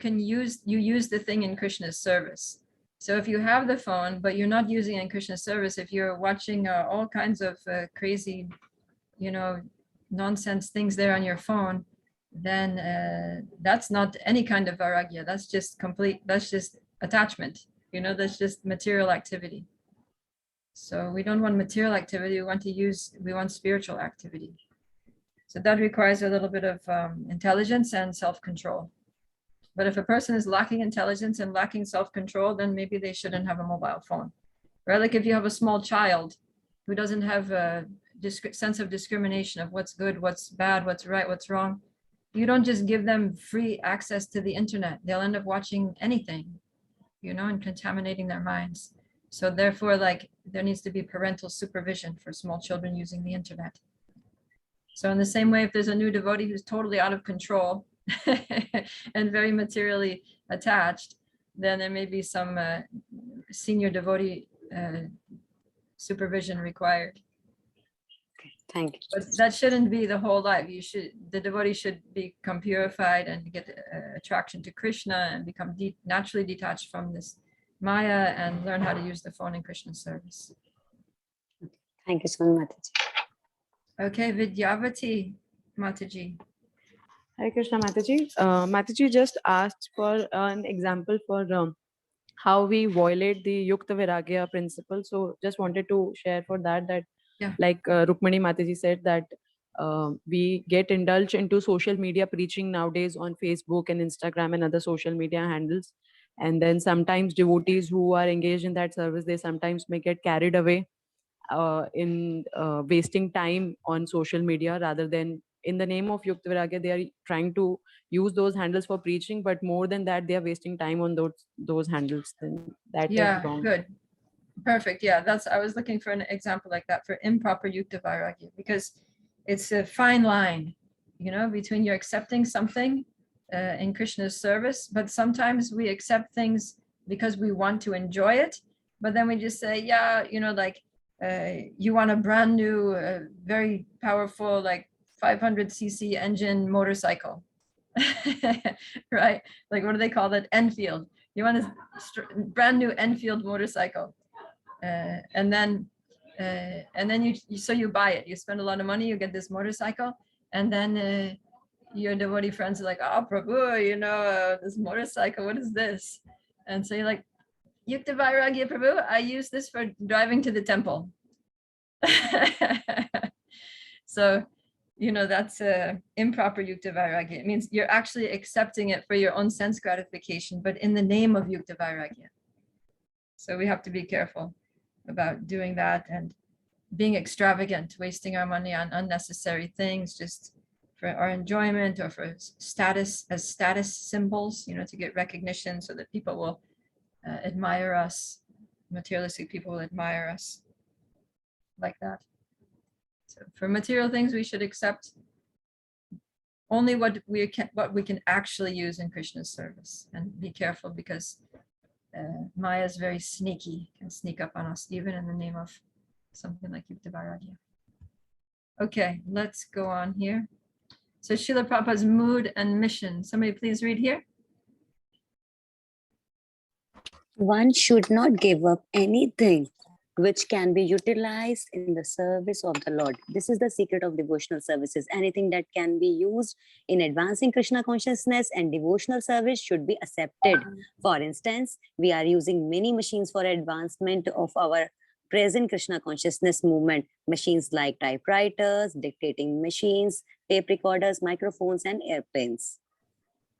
use the thing in Krishna's service. So if you have the phone, but you're not using it in Krishna's service, if you're watching all kinds of crazy, nonsense things there on your phone, then that's not any kind of Viragya. That's just attachment. That's just material activity. So we don't want material activity. We want spiritual activity. So that requires a little bit of intelligence and self-control. But if a person is lacking intelligence and lacking self-control, then maybe they shouldn't have a mobile phone. Right? Like if you have a small child who doesn't have a sense of discrimination of what's good, what's bad, what's right, what's wrong, you don't just give them free access to the internet. They'll end up watching anything, and contaminating their minds. So therefore, there needs to be parental supervision for small children using the internet. So in the same way, if there's a new devotee who's totally out of control and very materially attached, then there may be some senior devotee supervision required. Thank you. But that shouldn't be the whole life. The devotee should become purified and get attraction to Krishna and become naturally detached from this Maya and learn how to use the phone in Krishna's service. Thank you so much, Mataji. Okay, Vidyavati Mataji. Hare Krishna, Mataji. Mataji just asked for an example for how we violate the Yuktobairagya principle. So just wanted to share for that Yeah. like Rukmani Mataji said that we get indulged into social media preaching nowadays on Facebook and Instagram and other social media handles. And then sometimes devotees who are engaged in that service, they sometimes may get carried away in wasting time on social media rather than in the name of Yuktobairagya, they are trying to use those handles for preaching, but more than that, they are wasting time on those handles. Then that is Yeah, wrong. good. Perfect. Yeah, I was looking for an example like that for improper Yuktobairagya, because it's a fine line, between you're accepting something in Krishna's service, but sometimes we accept things because we want to enjoy it, but then we just say, yeah, you want a brand new, very powerful, 500cc engine motorcycle, right? Like, what do they call that? Enfield. You want a brand new Enfield motorcycle. And then you buy it. You spend a lot of money, you get this motorcycle, and then your devotee friends are like, oh, Prabhu, this motorcycle, what is this? And so you're like, Yuktobairagya, Prabhu, I use this for driving to the temple. So, that's improper Yuktobairagya. It means you're actually accepting it for your own sense gratification, but in the name of Yuktobairagya. So we have to be careful about doing that and being extravagant, wasting our money on unnecessary things just for our enjoyment or for status symbols, to get recognition so that people will admire us. Materialistic people will admire us like that. So for material things, we should accept only what we can actually use in Krishna's service, and be careful because Maya is very sneaky, can sneak up on us even in the name of something like Yuktobairagya. Okay, let's go on here. So Srila Prabhupada's mood and mission. Somebody please read here. One should not give up anything which can be utilized in the service of the Lord. This is the secret of devotional services. Anything that can be used in advancing Krishna consciousness and devotional service should be accepted. For instance, we are using many machines for advancement of our present Krishna consciousness movement. Machines like typewriters, dictating machines, tape recorders, microphones, and airplanes.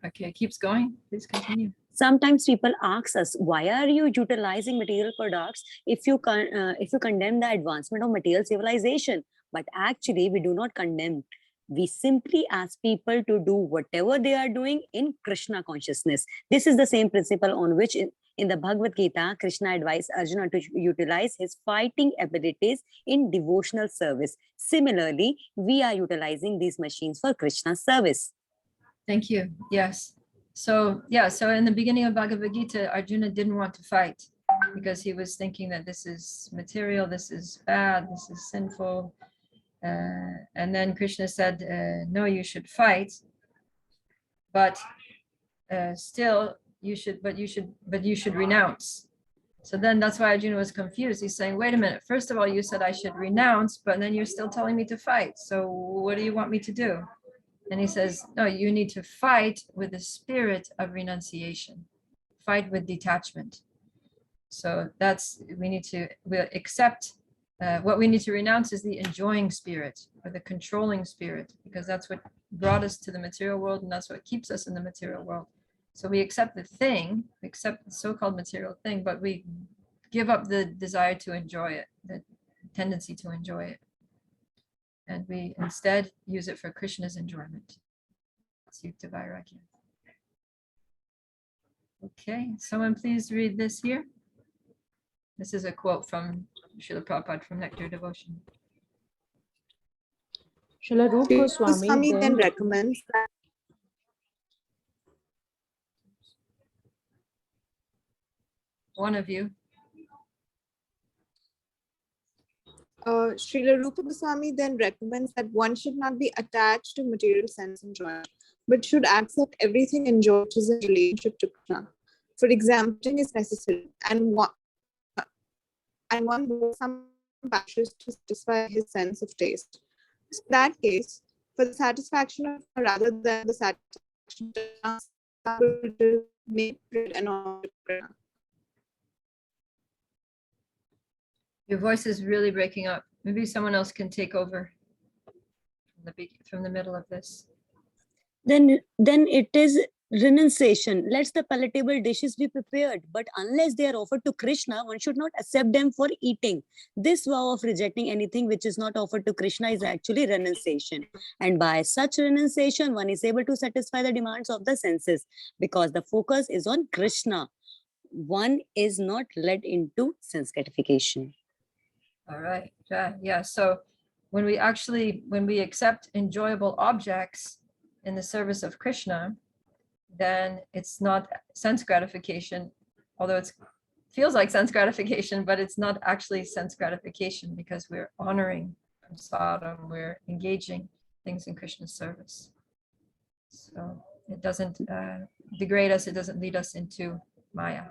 Okay, it keeps going. Please continue. Sometimes people ask us, why are you utilizing material products if you condemn the advancement of material civilization? But actually, we do not condemn. We simply ask people to do whatever they are doing in Krishna consciousness. This is the same principle on which in the Bhagavad Gita, Krishna advised Arjuna to utilize his fighting abilities in devotional service. Similarly, we are utilizing these machines for Krishna's service. Thank you. Yes. So yeah, so in the beginning of Bhagavad Gita, Arjuna didn't want to fight because he was thinking that this is material, this is bad, this is sinful. And then Krishna said, no, you should fight, but still you should renounce. So then that's why Arjuna was confused. He's saying, wait a minute, first of all, you said I should renounce, but then you're still telling me to fight. So what do you want me to do? And he says, no, you need to fight with the spirit of renunciation, fight with detachment. So we'll accept, what we need to renounce is the enjoying spirit or the controlling spirit, because that's what brought us to the material world and that's what keeps us in the material world. So we accept the thing, we accept the so-called material thing, but we give up the desire to enjoy it, the tendency to enjoy it. And we instead use it for Krishna's enjoyment. It's Yuktobairagya. Okay, someone please read this here. This is a quote from Srila Prabhupada from Nectar Devotion. Srila Rupa Goswami then recommends that One of you. Srila Rupa Goswami then recommends that one should not be attached to material sense enjoyment, but should accept everything enjoyed which is in relationship to Krishna. For example, is necessary, and one wants some passions to satisfy his sense of taste. So in that case, for the satisfaction of rather than the satisfaction to make it an object. Your voice is really breaking up. Maybe someone else can take over from the middle of this. Then it is renunciation. Let the palatable dishes be prepared, but unless they are offered to Krishna, one should not accept them for eating. This vow of rejecting anything which is not offered to Krishna is actually renunciation. And by such renunciation, one is able to satisfy the demands of the senses because the focus is on Krishna. One is not led into sense gratification. All right. Yeah. So when we accept enjoyable objects in the service of Krishna, then it's not sense gratification, although it feels like sense gratification, but it's not actually sense gratification because we're honoring prasadam, we're engaging things in Krishna's service. So it doesn't degrade us, it doesn't lead us into Maya.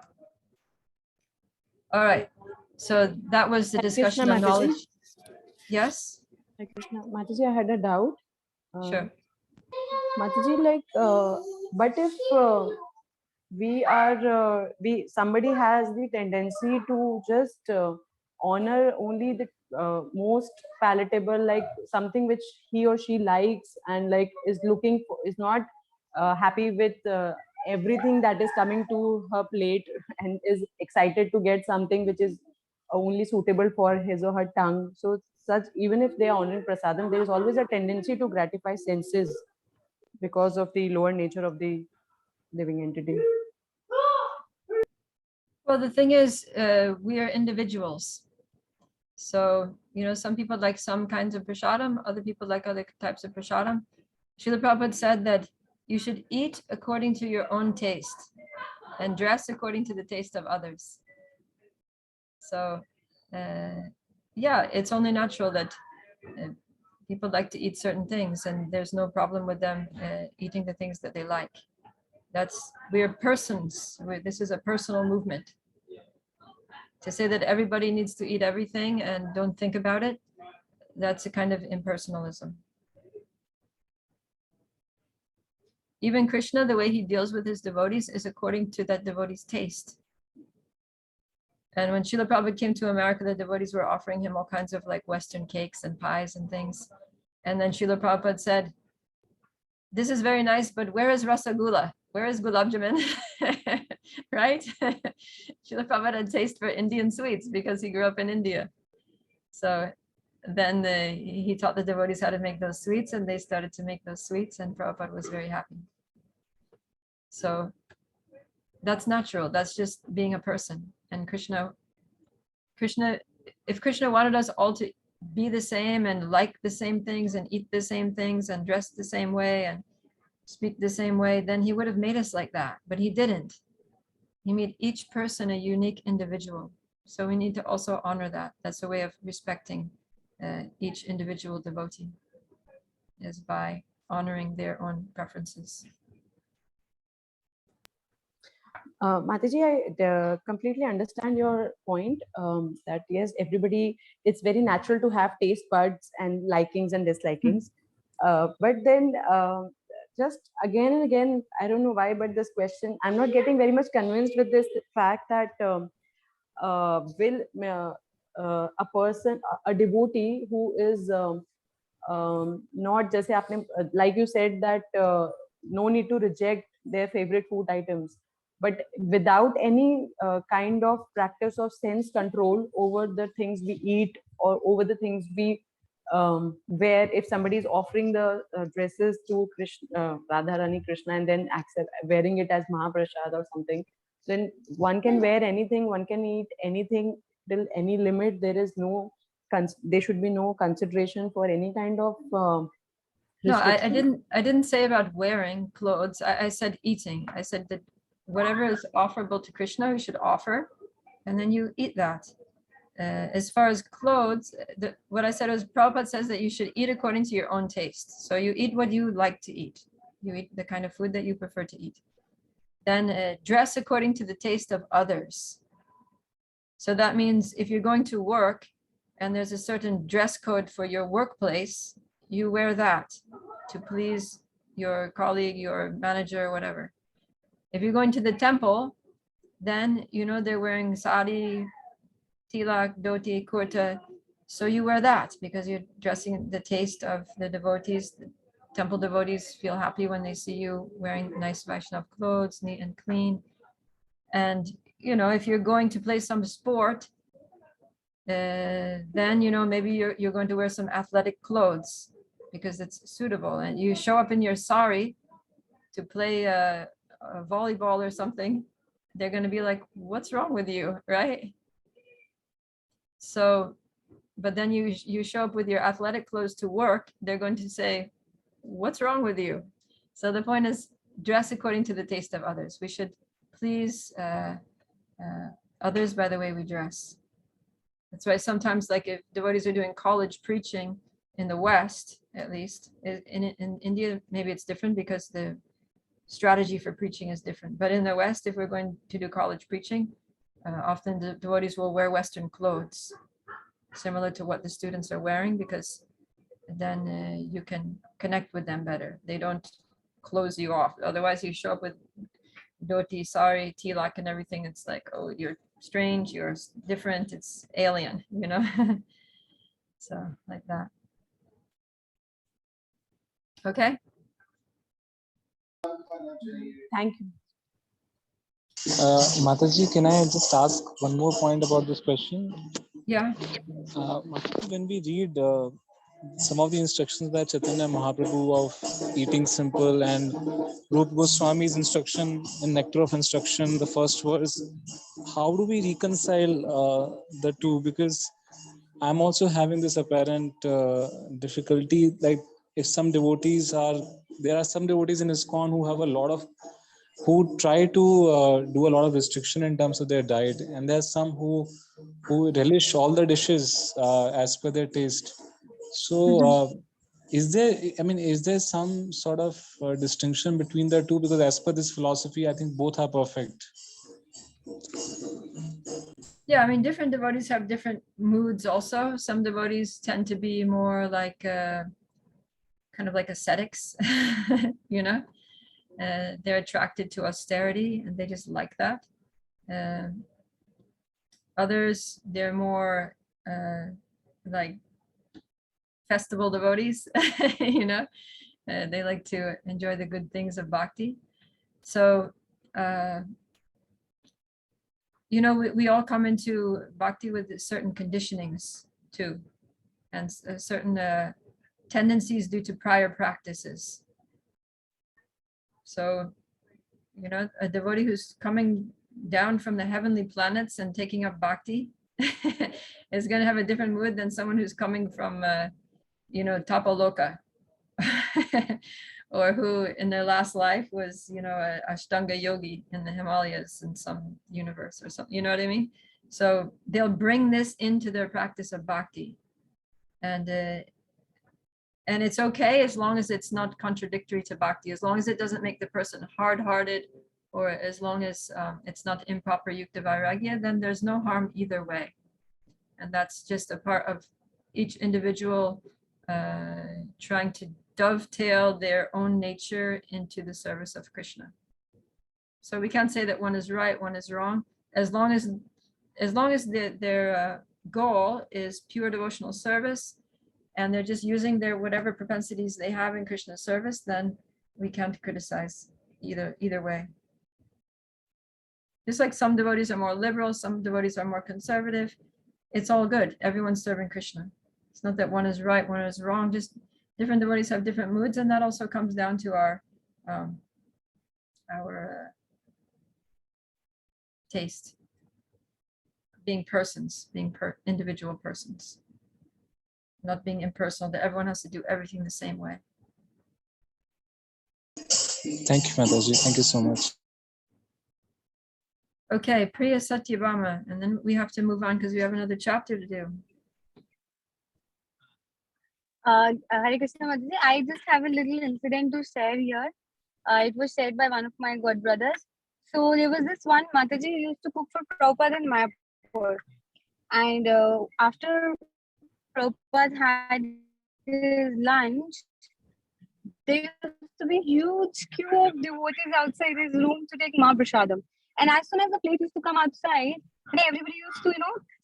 All right. So that was the discussion on knowledge. Yes? Hare Krishna. Mataji, I had a doubt. Sure. Mataji, but if somebody has the tendency to just honor only the most palatable, like something which he or she likes and is not happy with everything that is coming to her plate and is excited to get something which is only suitable for his or her tongue. So even if they are honoring prasadam, there is always a tendency to gratify senses because of the lower nature of the living entity. Well, the thing is, we are individuals. So, some people like some kinds of prasadam, other people like other types of prasadam. Srila Prabhupada said that you should eat according to your own taste and dress according to the taste of others. So, yeah, it's only natural that people like to eat certain things and there's no problem with them eating the things that they like. We are persons. This is a personal movement. To say that everybody needs to eat everything and don't think about it, that's a kind of impersonalism. Even Krishna, the way he deals with his devotees is according to that devotee's taste. And when Srila Prabhupada came to America, the devotees were offering him all kinds of Western cakes and pies and things. And then Srila Prabhupada said, this is very nice, but where is rasagula? Where is gulab jamun? Right? Srila Prabhupada had taste for Indian sweets because he grew up in India. So then he taught the devotees how to make those sweets, and they started to make those sweets, and Prabhupada was very happy. So that's natural. That's just being a person. And Krishna, if Krishna wanted us all to be the same and like the same things and eat the same things and dress the same way and speak the same way, then he would have made us like that, but he didn't. He made each person a unique individual. So we need to also honor that. That's a way of respecting each individual devotee, is by honoring their own preferences. Mataji, I completely understand your point that yes, everybody, it's very natural to have taste buds and likings and dislikings. But then just again and again, I don't know why, but this question, I'm not getting very much convinced with this fact that will a person, a devotee who is not just, like you said, that no need to reject their favorite food items, but without any kind of practice of sense control over the things we eat or over the things we wear. If somebody is offering the dresses to Krishna, Radharani Krishna, and then wearing it as Mahaprasad or something, then one can wear anything, one can eat anything till any limit. There is no, there should be no consideration for any kind of No, I didn't say about wearing clothes. I said eating. I said that whatever is offerable to Krishna, we should offer, and then you eat that. As far as clothes, what I said was Prabhupada says that you should eat according to your own taste. So you eat what you like to eat. You eat the kind of food that you prefer to eat. Then dress according to the taste of others. So that means if you're going to work and there's a certain dress code for your workplace, you wear that to please your colleague, your manager, whatever. If you're going to the temple, then you know they're wearing sari, tilak, dhoti, kurta. So you wear that because you're dressing the taste of the devotees. The temple devotees feel happy when they see you wearing nice Vaishnava clothes, neat and clean. And you know, if you're going to play some sport, then you know maybe you're going to wear some athletic clothes because it's suitable. And you show up in your sari to play a volleyball or something, they're going to be like, what's wrong with you, right? So, but then you show up with your athletic clothes to work, they're going to say, what's wrong with you? So the point is, dress according to the taste of others. We should please others by the way we dress. That's why sometimes, like if devotees are doing college preaching in the West, at least, in India, maybe it's different because the strategy for preaching is different. But in the West, if we're going to do college preaching, often the devotees will wear Western clothes, similar to what the students are wearing, because then you can connect with them better. They don't close you off. Otherwise, you show up with dhoti, sari, tilak, and everything. It's like, oh, you're strange, you're different, it's alien, you know? So like that. Okay. Thank you. Mataji, can I just ask one more point about this question? Yeah. Mataji, when we read some of the instructions by Chaitanya Mahaprabhu of eating simple and Rupa Goswami's instruction in Nectar of Instruction, the first verse, how do we reconcile the two? Because I'm also having this apparent difficulty, like if some devotees there are some devotees in ISKCON who try to do a lot of restriction in terms of their diet, and there are some who relish all the dishes as per their taste. So is there some sort of distinction between the two? Because as per this philosophy, I think both are perfect. Yeah, I mean, different devotees have different moods also. Some devotees tend to be more like kind of like ascetics, you know? They're attracted to austerity and they just like that. Others, they're more like festival devotees, you know? They like to enjoy the good things of bhakti. So, you know, we all come into bhakti with certain conditionings too, and certain tendencies due to prior practices. So, you know, a devotee who's coming down from the heavenly planets and taking up bhakti is going to have a different mood than someone who's coming from, you know, Tapaloka, or who in their last life was, you know, a Ashtanga yogi in the Himalayas in some universe or something, you know what I mean? So they'll bring this into their practice of bhakti. And it's okay as long as it's not contradictory to bhakti, as long as it doesn't make the person hard-hearted, or as long as it's not improper Yuktobairagya, then there's no harm either way. And that's just a part of each individual trying to dovetail their own nature into the service of Krishna. So we can't say that one is right, one is wrong, as long as their goal is pure devotional service, and they're just using their whatever propensities they have in Krishna's service, then we can't criticize either way. Just like some devotees are more liberal, some devotees are more conservative. It's all good. Everyone's serving Krishna. It's not that one is right, one is wrong. Just different devotees have different moods, and that also comes down to our taste, being persons, being individual persons, not being impersonal, that everyone has to do everything the same way. Thank you, Mataji. Thank you so much. Okay, Priya Satyabhama, and then we have to move on because we have another chapter to do. Hare Krishna Mataji, I just have a little incident to share here. It was shared by one of my god brothers. So there was this one Mataji who used to cook for Prabhupada in Mayapur. And after Prabhupada had his lunch, there used to be huge queue of devotees outside his room to take Mahaprasadam. And as soon as the plate used to come outside, everybody used to,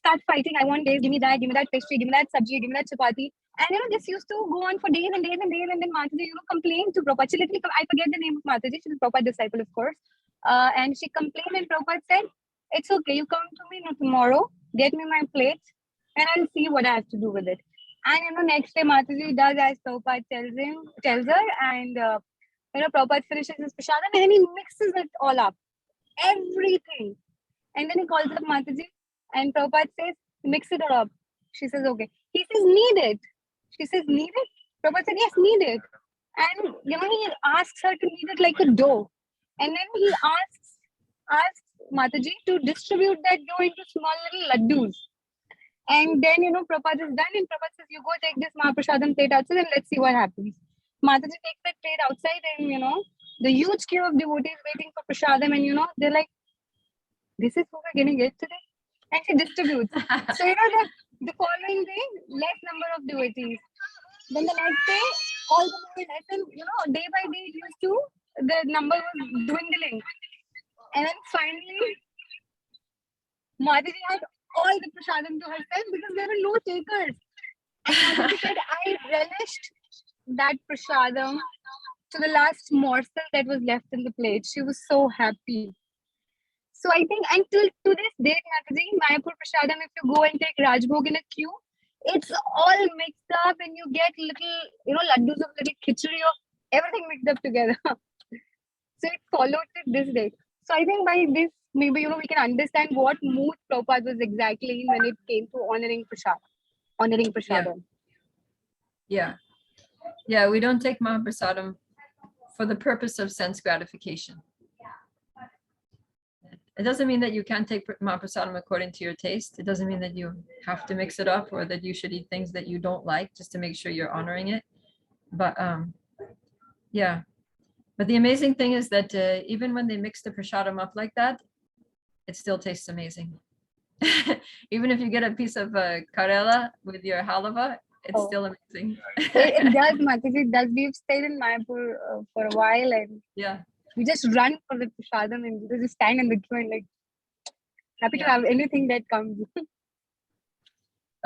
start fighting. I want this, give me that pastry, give me that sabji, give me that chapati. And, this used to go on for days and days and days. And then Mataji, complained to Prabhupada. She literally, I forget the name of Mataji. She's a Prabhupada disciple, of course. And she complained, and Prabhupada said, it's okay, you come to me tomorrow, get me my plates, and I'll see what I have to do with it. And, next day Mataji does as Prabhupada tells her, and, Prabhupada finishes his prasadam, and then he mixes it all up. Everything. And then he calls up Mataji, and Prabhupada says, mix it all up. She says, okay. He says, need it. She says, need it? Prabhupada said, yes, need it. And, he asks her to knead it like a dough. And then he asks Mataji to distribute that dough into small little laddus. And then, Prabhupada is done, and Prabhupada says, you go take this Mahaprasadam plate outside and let's see what happens. Mataji takes that plate outside, and, the huge queue of devotees waiting for prasadam, and, they're like, this is who we're going to get today? And she distributes. So, the following day, less number of devotees. Then the next day, all the more less, and, day by day, the number was dwindling. And then finally, Mataji had all the prasadam to herself because there were no takers. And Mataji said, I relished that prasadam to the last morsel that was left in the plate. She was so happy. So I think until to this date, Mataji, Mayapur prasadam, if you go and take Rajbhog in a queue, it's all mixed up, and you get little, laddus of little khichdi of everything mixed up together. So it followed to this day. So I think by this, maybe, we can understand what mood Prabhupada was exactly in when it came to honoring prasadam. Yeah, we don't take Mahaprasadam for the purpose of sense gratification. It doesn't mean that you can't take Mahaprasadam according to your taste. It doesn't mean that you have to mix it up, or that you should eat things that you don't like just to make sure you're honoring it. But yeah. But the amazing thing is that even when they mix the prasadam up like that, it still tastes amazing. Even if you get a piece of karela with your halava, it's still amazing. It does, Mataji. It does. We've stayed in Mayapur for a while, and we just run for the prasadam, and we just stand in the queue and happy to have anything that comes.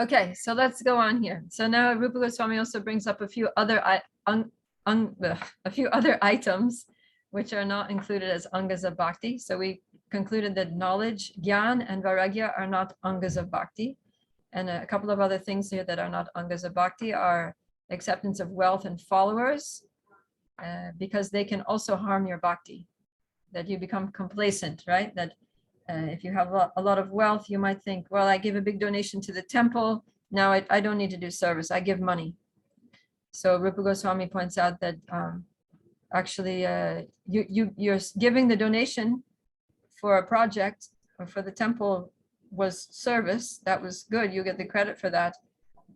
Okay, so let's go on here. So now Rupa Goswami also brings up a few other a few other items which are not included as angas of bhakti. So we concluded that knowledge, gyan, and viragya are not angas of bhakti. And a couple of other things here that are not angas of bhakti are acceptance of wealth and followers, because they can also harm your bhakti, that you become complacent, right? That if you have a lot of wealth, you might think, well, I give a big donation to the temple, now I don't need to do service, I give money. So Rupa Goswami points out that actually you're giving the donation for a project or for the temple was service, that was good, you get the credit for that.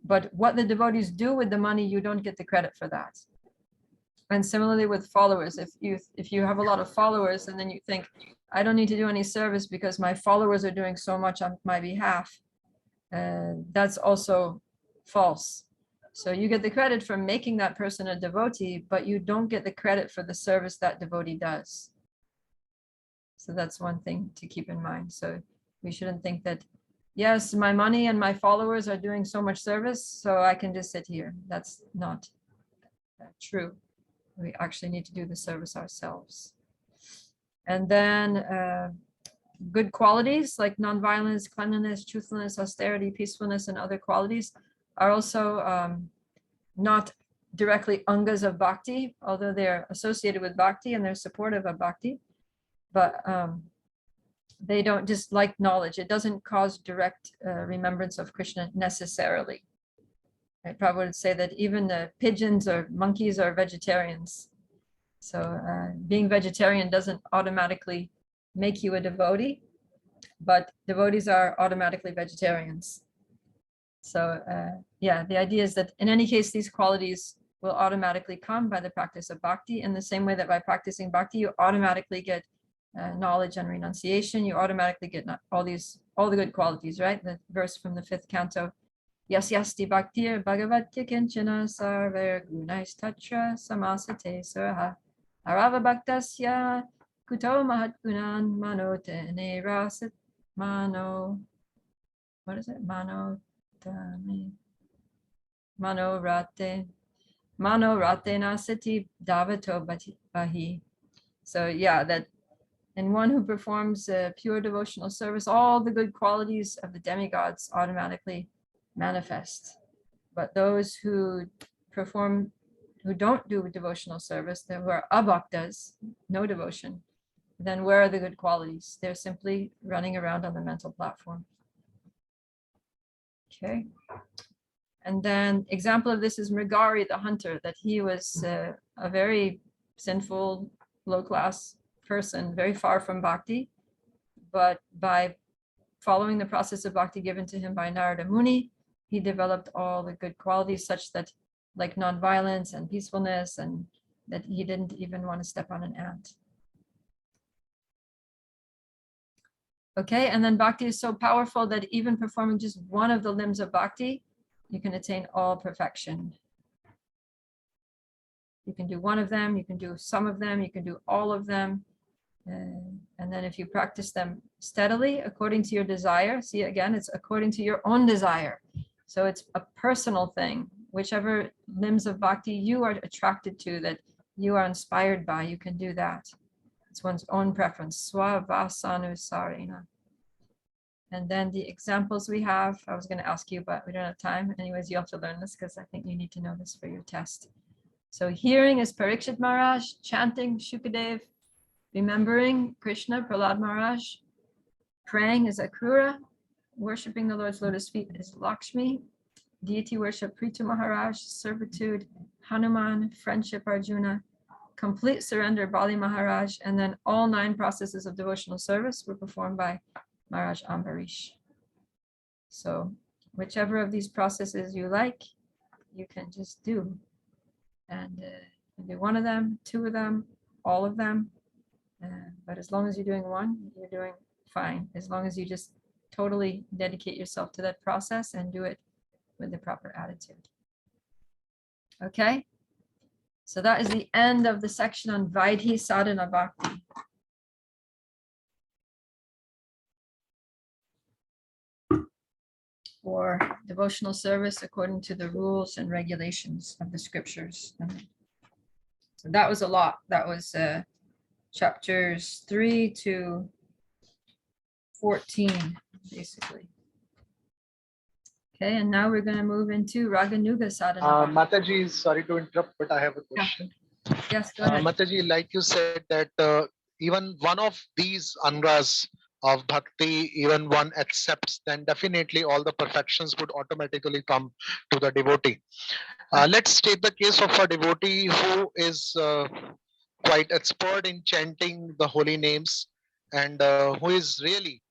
But what the devotees do with the money, you don't get the credit for that. And similarly with followers, if you have a lot of followers and then you think, I don't need to do any service because my followers are doing so much on my behalf, that's also false. So you get the credit for making that person a devotee, but you don't get the credit for the service that devotee does. So that's one thing to keep in mind. So we shouldn't think that, yes, my money and my followers are doing so much service, so I can just sit here. That's not true. We actually need to do the service ourselves. And then good qualities like nonviolence, cleanliness, truthfulness, austerity, peacefulness, and other qualities are also not directly angas of bhakti, although they're associated with bhakti and they're supportive of bhakti. But they don't, just like knowledge, it doesn't cause direct remembrance of Krishna necessarily. Right? Prabhupada would say that even the pigeons or monkeys are vegetarians. So being vegetarian doesn't automatically make you a devotee, but devotees are automatically vegetarians. So yeah, the idea is that in any case, these qualities will automatically come by the practice of bhakti, in the same way that by practicing bhakti, you automatically get knowledge and renunciation. You automatically get all the good qualities, right? The verse from the 5th canto, Yasyasti bhaktir bhagavatya kinchana sarver gunais tatra samasate suraha arava bhaktasya kuto mahat gunan manote ne rasat mano, what is it? Mano rate nasati davato bahi. So yeah, that in one who performs pure devotional service, all the good qualities of the demigods automatically manifest. But those who don't do devotional service, who are abhaktas, no devotion, then where are the good qualities? They're simply running around on the mental platform. Okay. And then example of this is Mrigari, the hunter, that he was a very sinful, low-class person, very far from bhakti, but by following the process of bhakti given to him by Narada Muni, he developed all the good qualities, such that, like nonviolence and peacefulness, and that he didn't even want to step on an ant. Okay, and then bhakti is so powerful that even performing just one of the limbs of bhakti, you can attain all perfection. You can do one of them, you can do some of them, you can do all of them. And then if you practice them steadily according to your desire, see, again, it's according to your own desire. So it's a personal thing. Whichever limbs of bhakti you are attracted to, that you are inspired by, you can do that. It's one's own preference. Swavasanusarena. And then the examples we have, I was going to ask you, but we don't have time. Anyways, you have to learn this because I think you need to know this for your test. So hearing is Parikshit Maharaj, chanting Shukadev, remembering Krishna, Prahlad Maharaj, praying is Akrura, worshiping the Lord's lotus feet is Lakshmi, deity worship Prithu Maharaj, servitude Hanuman, friendship Arjuna, complete surrender Bali Maharaj, and then all 9 processes of devotional service were performed by Maharaj Ambarish. So whichever of these processes you like, you can just do. And you can do one of them, 2 of them, all of them. But as long as you're doing one, you're doing fine. As long as you just totally dedicate yourself to that process and do it with the proper attitude. Okay? So that is the end of the section on Vaidhi Sadhana Bhakti. For devotional service according to the rules and regulations of the scriptures. So that was a lot. That was chapters 3 to 14, basically. Okay, and now we're going to move into Raganuga sadhana. Mataji, sorry to interrupt, but I have a question. Yes, go ahead. Mataji, like you said that even one of these angas of bhakti, even one accepts, then definitely all the perfections would automatically come to the devotee. Let's take the case of a devotee who is quite expert in chanting the holy names and who is really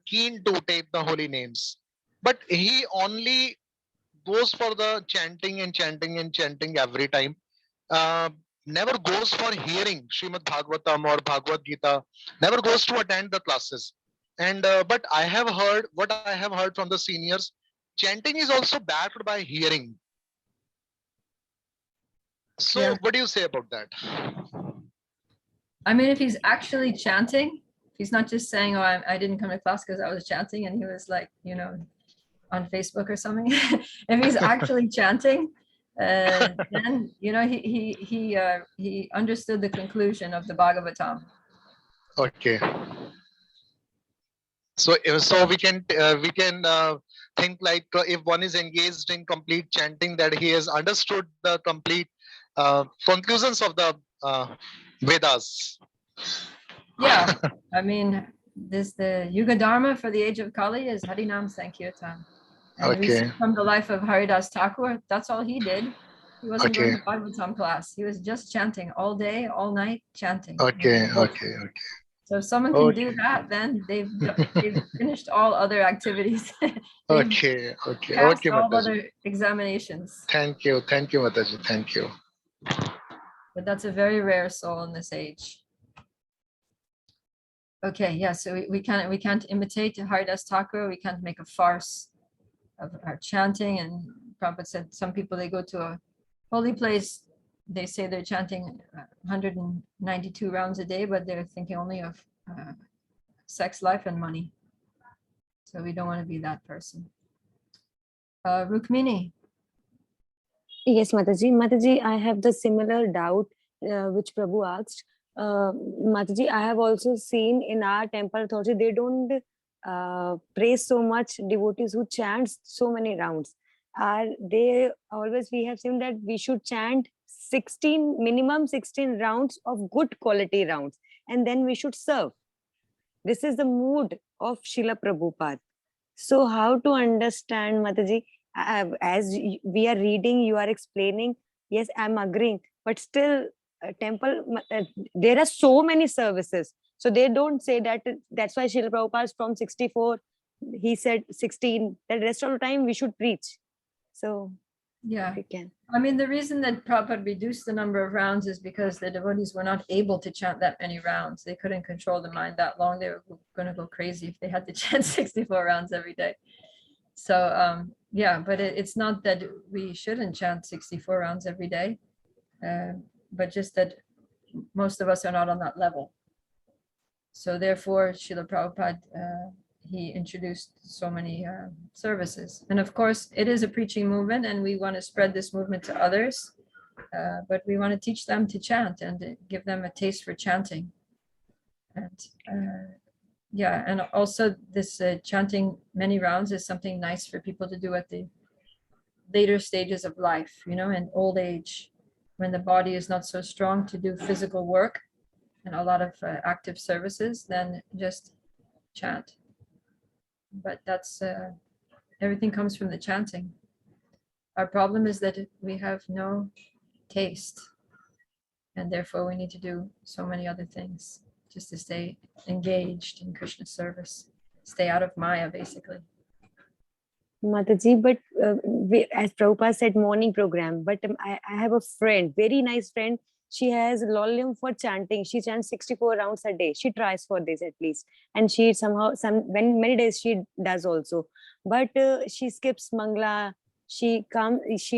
keen to take the holy names, but he only goes for the chanting and chanting and chanting every time, never goes for hearing Srimad Bhagavatam or Bhagavad Gita, never goes to attend the classes. And but I have heard what I have heard from the seniors, chanting is also backed by hearing. So Yeah. what do you say about that? I mean, if he's actually chanting, he's not just saying, oh, I didn't come to class because I was chanting and he was like, you know, on Facebook or something. If he's actually chanting, then, you know, he understood the conclusion of the Bhagavatam. Okay. So we can think like if one is engaged in complete chanting, that he has understood the complete conclusions of the Vedas. Yeah, I mean, the Yuga Dharma for the age of Kali is Harinam Sankirtan. And we see Okay. from the life of Haridas Thakur, that's all he did. He wasn't going Okay. to Bhagavatam class. He was just chanting all day, all night, chanting. Okay. Okay. Okay. So if someone can do that, then they've finished all other activities. Okay. Okay. Passed Okay, all Mataji. other examinations. Thank you. Thank you, Mataji. Thank you. But that's a very rare soul in this age. Okay, yeah, so we can't imitate Haridas Thakur. We can't make a farce of our chanting. And Prabhupada said some people, they go to a holy place, they say they're chanting 192 rounds a day, but they're thinking only of sex life and money. So we don't want to be that person. Rukmini. Yes, Mataji. Mataji, I have the similar doubt which Prabhu asked. Mataji, I have also seen in our temple authority, they don't praise so much devotees who chant so many rounds. They always, we have seen that we should chant minimum 16 rounds of good quality rounds, and then we should serve. This is the mood of Srila Prabhupada. So how to understand, Mataji? As we are reading, you are explaining. Yes, I'm agreeing, but still, temple, there are so many services. So they don't say that. That's why Srila Prabhupada is from 64. He said 16. The rest of the time we should preach. So yeah, we can. I mean, the reason that Prabhupada reduced the number of rounds is because the devotees were not able to chant that many rounds. They couldn't control the mind that long. They were going to go crazy if they had to chant 64 rounds every day. So yeah, but it's not that we shouldn't chant 64 rounds every day, but just that most of us are not on that level. So therefore, Srila Prabhupada, he introduced so many services. And of course, it is a preaching movement and we want to spread this movement to others, but we want to teach them to chant and give them a taste for chanting. And yeah, and also this chanting many rounds is something nice for people to do at the later stages of life, you know, in old age, when the body is not so strong to do physical work and a lot of active services, then just chant. But that's everything comes from the chanting. Our problem is that we have no taste, and therefore we need to do so many other things just to stay engaged in Krishna service, stay out of Maya, basically. Mataji, but as Prabhupada said, morning program. But I have a friend, very nice friend. She has volume for chanting. She chants 64 rounds a day. She tries for this at least, and she somehow many days she does also. But she skips Mangla. She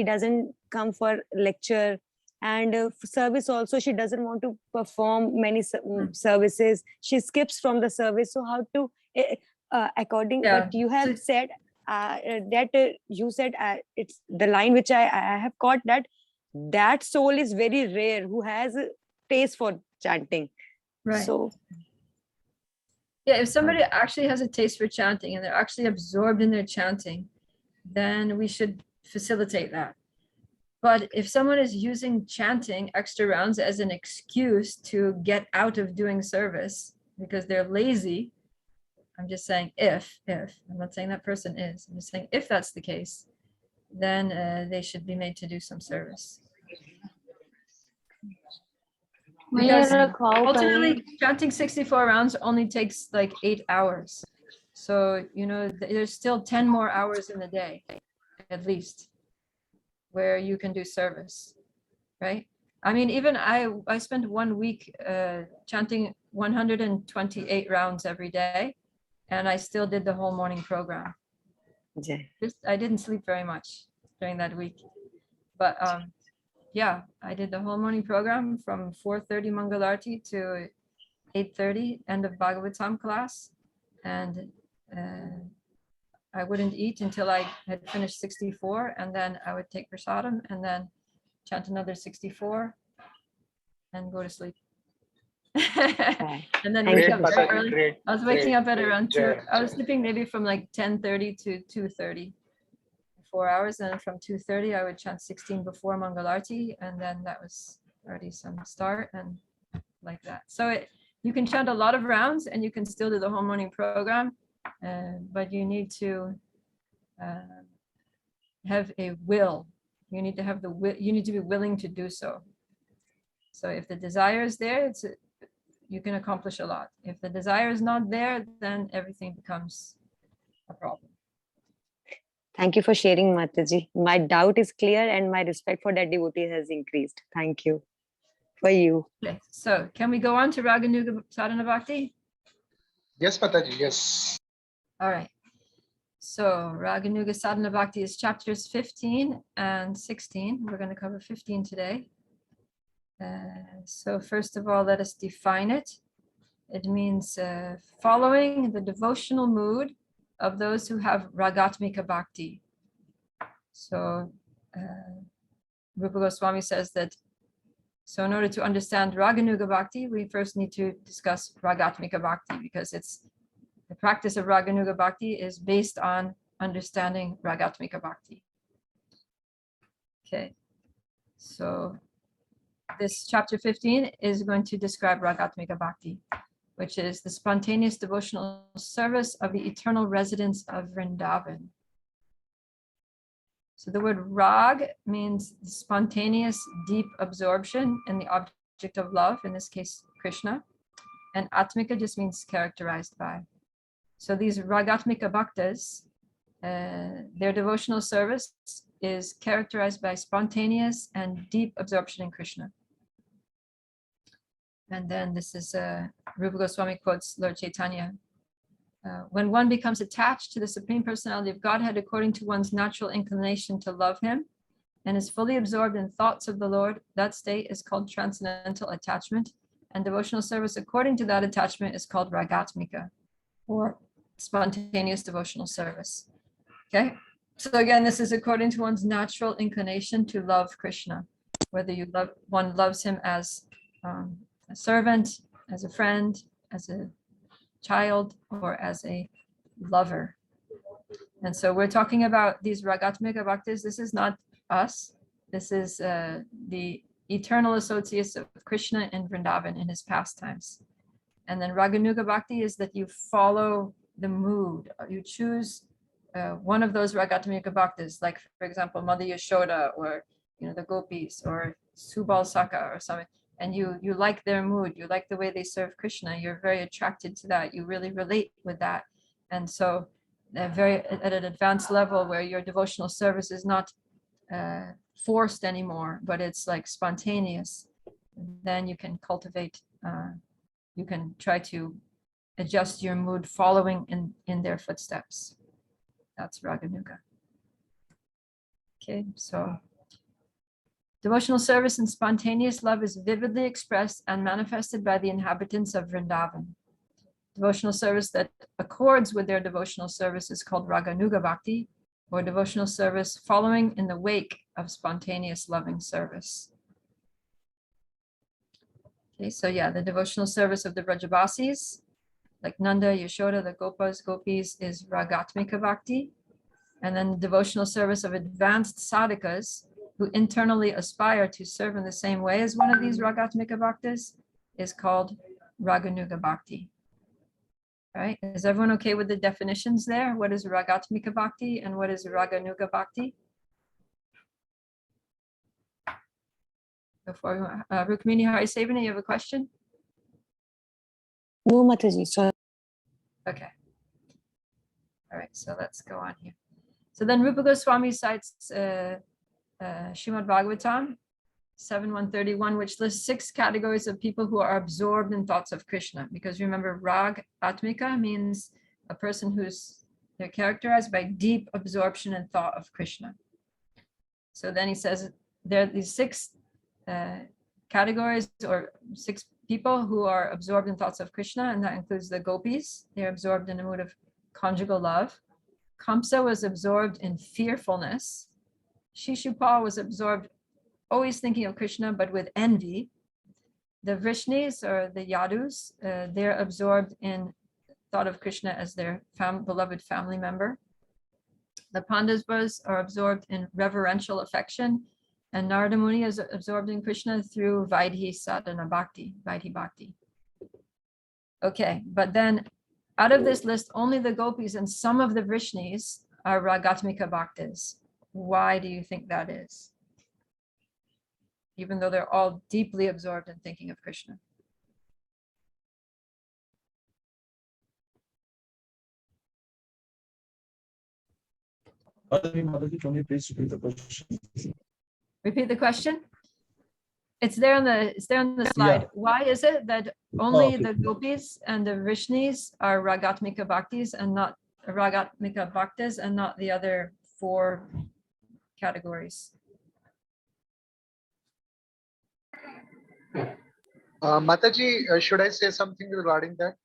doesn't come for lecture, and service also. She doesn't want to perform many services. She skips from the service. So how to according what you have said. You said it's the line which I have caught, that that soul is very rare who has a taste for chanting. Right. So Yeah, if somebody actually has a taste for chanting and they're actually absorbed in their chanting, then we should facilitate that. But if someone is using chanting extra rounds as an excuse to get out of doing service because they're lazy, I'm just saying if, I'm not saying that person is, I'm just saying if that's the case, then they should be made to do some service. Because ultimately chanting 64 rounds only takes like 8 hours. So, you know, there's still 10 more hours in the day, at least, where you can do service, right? I mean, even I spent 1 week chanting 128 rounds every day, and I still did the whole morning program. I didn't sleep very much during that week, but yeah, I did the whole morning program from 4:30 Mangalarti to 8:30 end of Bhagavatam class, and I wouldn't eat until I had finished 64, and then I would take prasadam and then chant another 64 and go to sleep. And then wake up very early. I was waking up at around 2. I was sleeping maybe from like 10:30 to 2:30, 4 hours, and from 2:30 I would chant 16 before Mangalarti, and then that was already some start and like that. So you can chant a lot of rounds and you can still do the whole morning program, but you need to have a will. You need to have the will. You need to be willing to do so. So if the desire is there, you can accomplish a lot. If the desire is not there, then everything becomes a problem. thank you for sharing, Mataji. My doubt is clear and my respect for that devotee has increased. Thank you for you. Okay, so can we go on to Raganuga Sadhana Bhakti? Yes, Mataji, yes. All right. So Raganuga Sadhana Bhakti is chapters 15 and 16. We're going to cover 15 today. So first of all, let us define it. It means following the devotional mood of those who have Ragatmika Bhakti. So Rupa Goswami says that, so in order to understand Raganuga Bhakti, we first need to discuss Ragatmika Bhakti, because it's the practice of Raganuga Bhakti is based on understanding Ragatmika Bhakti. Okay, so this chapter 15 is going to describe Ragatmika Bhakti, which is the spontaneous devotional service of the eternal residents of Vrindavan. So the word rag means spontaneous, deep absorption in the object of love, in this case, Krishna. And atmika just means characterized by. So these Ragatmika Bhaktas, their devotional service is characterized by spontaneous and deep absorption in Krishna. And then this is Rupa Goswami quotes Lord Chaitanya. When one becomes attached to the Supreme Personality of Godhead according to one's natural inclination to love him and is fully absorbed in thoughts of the Lord, that state is called transcendental attachment, and devotional service according to that attachment is called Ragatmika, or spontaneous devotional service. Okay, so again, this is according to one's natural inclination to love Krishna, whether one loves him as a servant, as a friend, as a child, or as a lover. And so we're talking about these Ragatmika Bhaktas. This is not us. This is the eternal associates of Krishna in Vrindavan in his pastimes. And then Raganuga Bhakti is that you follow the mood. You choose one of those Ragatmika Bhaktas, like for example, Mother Yashoda, or the gopis, or Subal Saka or something. And you like their mood, you like the way they serve Krishna, you're very attracted to that, you really relate with that. And so at an advanced level where your devotional service is not forced anymore, but it's like spontaneous, then you can cultivate, you can try to adjust your mood following in their footsteps. That's Raganuga. Okay, so devotional service and spontaneous love is vividly expressed and manifested by the inhabitants of Vrindavan. Devotional service that accords with their devotional service is called Raganuga Bhakti, or devotional service following in the wake of spontaneous loving service. Okay, so yeah, the devotional service of the Vrajabasis, like Nanda, Yashoda, the Gopas, Gopis, is Ragatmika Bhakti. And then devotional service of advanced sadhakas who internally aspire to serve in the same way as one of these Ragatmika Bhaktas is called Raganuga Bhakti. Right? Is everyone okay with the definitions there? What is Ragatmika Bhakti and what is Raganuga Bhakti? Before Rukmini Harisevana, you have a question? No, Mataji, sorry. Okay. All right, so let's go on here. So then Rupa Goswami cites Srimad Bhagavatam 7.131, which lists 6 categories of people who are absorbed in thoughts of Krishna. Because remember, Rag Atmika means a person they're characterized by deep absorption and thought of Krishna. So then he says there are these 6 categories or 6 people who are absorbed in thoughts of Krishna, and that includes the gopis. They're absorbed in a mood of conjugal love. Kamsa was absorbed in fearfulness. Shishupal was absorbed always thinking of Krishna, but with envy. The Vrishnis or the Yadus, they're absorbed in thought of Krishna as their beloved family member. The Pandavas are absorbed in reverential affection, and Narada Muni is absorbed in Krishna through Vaidhi Sadhana Bhakti, Vaidhi Bhakti. Okay, but then out of this list, only the gopis and some of the Vrishnis are Ragatmika Bhaktas. Why do you think that is? Even though they're all deeply absorbed in thinking of Krishna. Can you please repeat the question? Repeat the question? It's there on the slide. Yeah. Why is it that only okay. the gopis and the Vrishnis are Ragatmika Bhaktis and not Ragatmika Bhaktas and not the other 4 categories? Mataji, should I say something regarding that?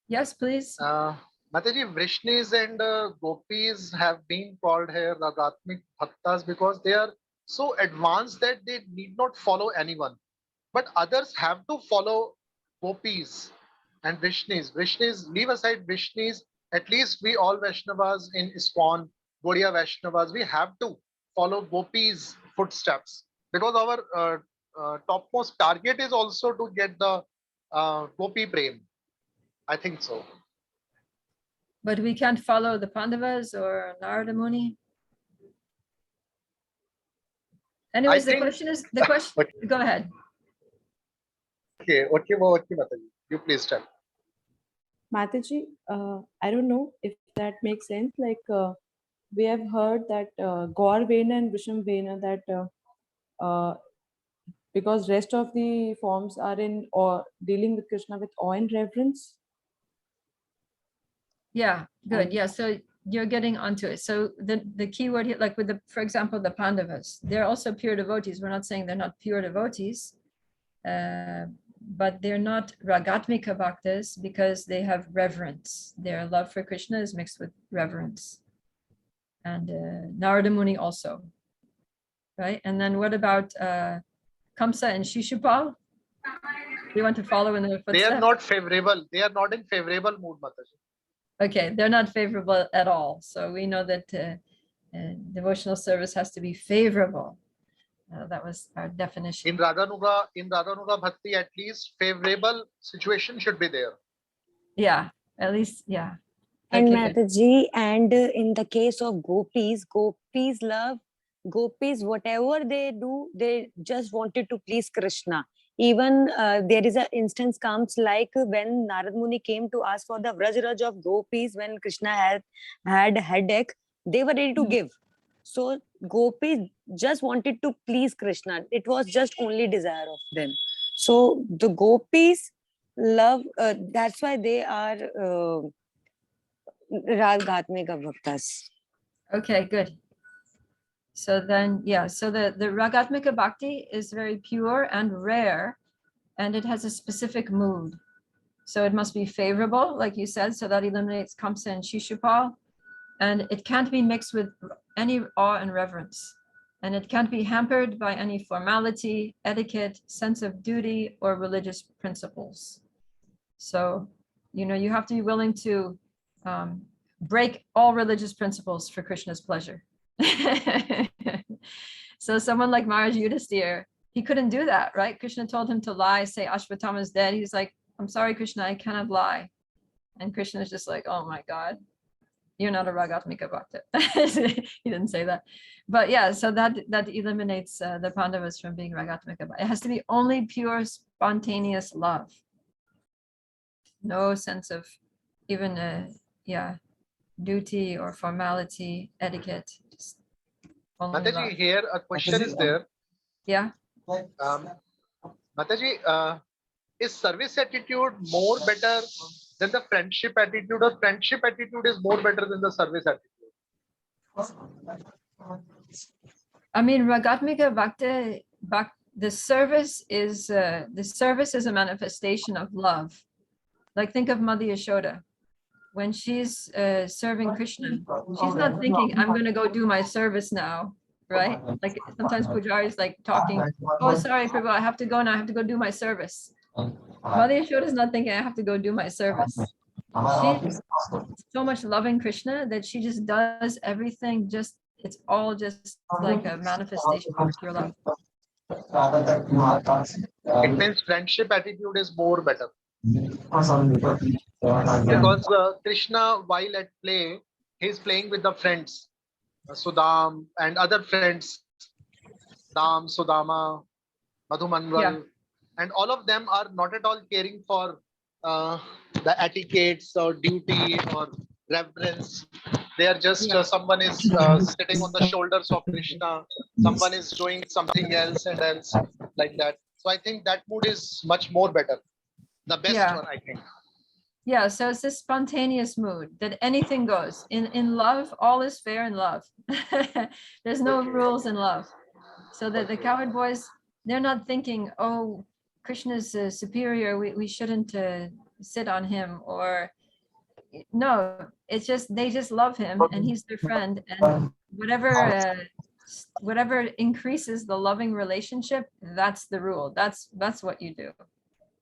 Yes, please. Mataji, Vrishnis and Gopis have been called here Ragatmik Bhaktas because they are so advanced that they need not follow anyone. But others have to follow Gopis and Vrishnis. Vrishnis, leave aside Vrishnis, at least we all Vaishnavas in ISKCON, Gaudiya Vaishnavas, we have to follow Gopis' footsteps because our topmost target is also to get the Gopi Prem. I think so. But we can't follow the Pandavas or Narada Muni. Anyways, the question, go ahead. Okay, Mataji. You please tell. Mataji, I don't know if that makes sense. Like we have heard that Gaur Vena and Visham Vena, that because rest of the forms are in or dealing with Krishna with awe and reverence. Yeah, good. Yeah, so you're getting onto it. So the key word here, like with for example, the Pandavas, they're also pure devotees. We're not saying they're not pure devotees, but they're not Ragatmika Bhaktas because they have reverence. Their love for Krishna is mixed with reverence. And Narada Muni also, right? And then what about Kamsa and Shishupal? You want to follow in their footsteps? They are not favorable. They are not in favorable mood, Mataji. Okay, they're not favorable at all. So we know that devotional service has to be favorable. That was our definition. In Raganuga Bhakti, at least favorable situation should be there. Yeah, at least, yeah. And Okay, Mataji, and in the case of gopis love, gopis, whatever they do, they just wanted to please Krishna. Even there is an instance comes like when Narad Muni came to ask for the Vraj of gopis when Krishna had headache, they were ready to give. So gopis just wanted to please Krishna. It was just only desire of them. So the gopis love, that's why they are Ragatmika Bhaktas. Okay, good. So then, yeah, so the Ragatmika Bhakti is very pure and rare, and it has a specific mood. So it must be favorable, like you said, so that eliminates Kamsa and Shishupal. and it can't be mixed with any awe and reverence. And it can't be hampered by any formality, etiquette, sense of duty, or religious principles. So, you have to be willing to break all religious principles for Krishna's pleasure. So someone like Maharaj Yudhisthira, he couldn't do that, right? Krishna told him to lie, say Ashwatthama is dead. He's like, I'm sorry, Krishna, I cannot lie. And Krishna is just like, oh my God, you're not a Ragatmika Bhakta. He didn't say that. But yeah, so that eliminates the Pandavas from being Ragatmika. It has to be only pure, spontaneous love. No sense of even, duty or formality, etiquette. Just only Mataji, love. here a question is there. Yeah. Mataji, is service attitude more better than the friendship attitude, or friendship attitude is more better than the service attitude? I mean, Ragatmika Bhakta, the service is a manifestation of love. Like think of Mother Yashoda. When she's serving Krishna, she's not thinking, I'm going to go do my service now, right? Like sometimes Pujari is like talking, oh, sorry, Prabhu, I have to go now. I have to go do my service. Mother Yashoda is not thinking, I have to go do my service. She's so much loving Krishna that she just does everything. It's all just like a manifestation of pure love. It means friendship attitude is more better. Because Krishna, while at play, he's playing with the friends, Sudam and other friends, Dam, Sudama, Madhumanval, and all of them are not at all caring for the etiquettes or duty or reverence. They are just someone is sitting on the shoulders of Krishna, someone is doing something else and else like that. So I think that mood is much more better. The best one, I think. Yeah, so it's this spontaneous mood that anything goes. In love, all is fair in love. There's no rules in love. So that the cowherd boys, they're not thinking, oh, Krishna's superior, we shouldn't sit on him, or no, it's just they just love him and he's their friend, and whatever increases the loving relationship, that's the rule. That's what you do.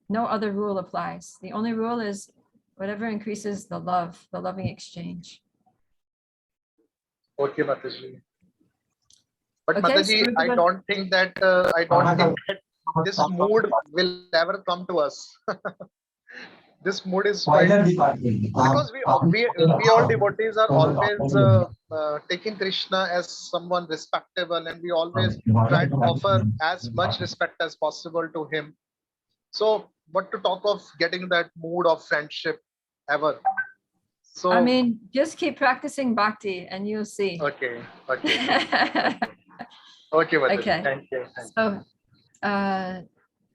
No other rule applies. The only rule is whatever increases the love, the loving exchange. Okay, Mataji. But Okay, Mataji, so I don't think that this mood will ever come to us. This mood is quite, because we all devotees are always taking Krishna as someone respectable, and we always try to offer as much respect as possible to him. So what to talk of getting that mood of friendship ever? So I mean, just keep practicing bhakti and you'll see. Okay. Okay, Mataji. Okay. Thank you. So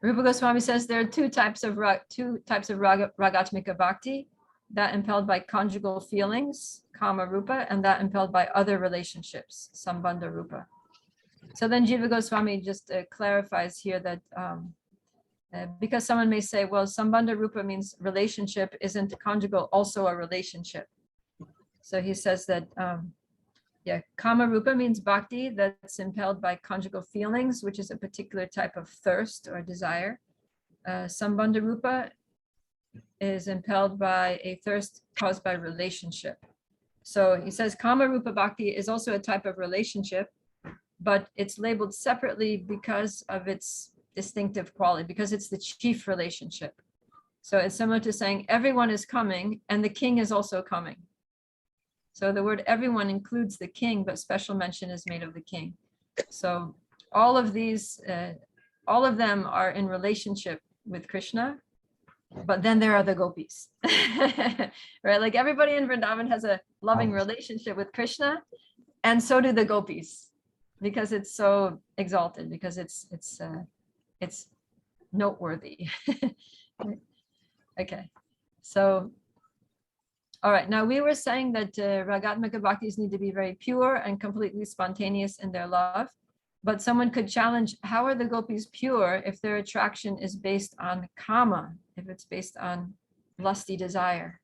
Rupa Goswami says there are two types of Ragatmika bhakti, that impelled by conjugal feelings, kama rupa, and that impelled by other relationships, sambandha rupa. So then Jiva Goswami just clarifies here that because someone may say, well, sambandha rupa means relationship, isn't conjugal also a relationship? So he says that kama rupa means bhakti that's impelled by conjugal feelings, which is a particular type of thirst or desire. Sambandha rupa is impelled by a thirst caused by relationship. So he says kama rupa bhakti is also a type of relationship, but it's labeled separately because of its distinctive quality, because it's the chief relationship. So it's similar to saying everyone is coming and the king is also coming. So the word everyone includes the king, but special mention is made of the king. So all of them are in relationship with Krishna, but then there are the gopis, right? Like everybody in Vrindavan has a loving relationship with Krishna, and so do the gopis, because it's so exalted, because it's noteworthy. Okay, so all right, now we were saying that Ragatmika bhaktis need to be very pure and completely spontaneous in their love, but someone could challenge, how are the gopis pure if their attraction is based on kama, if it's based on lusty desire?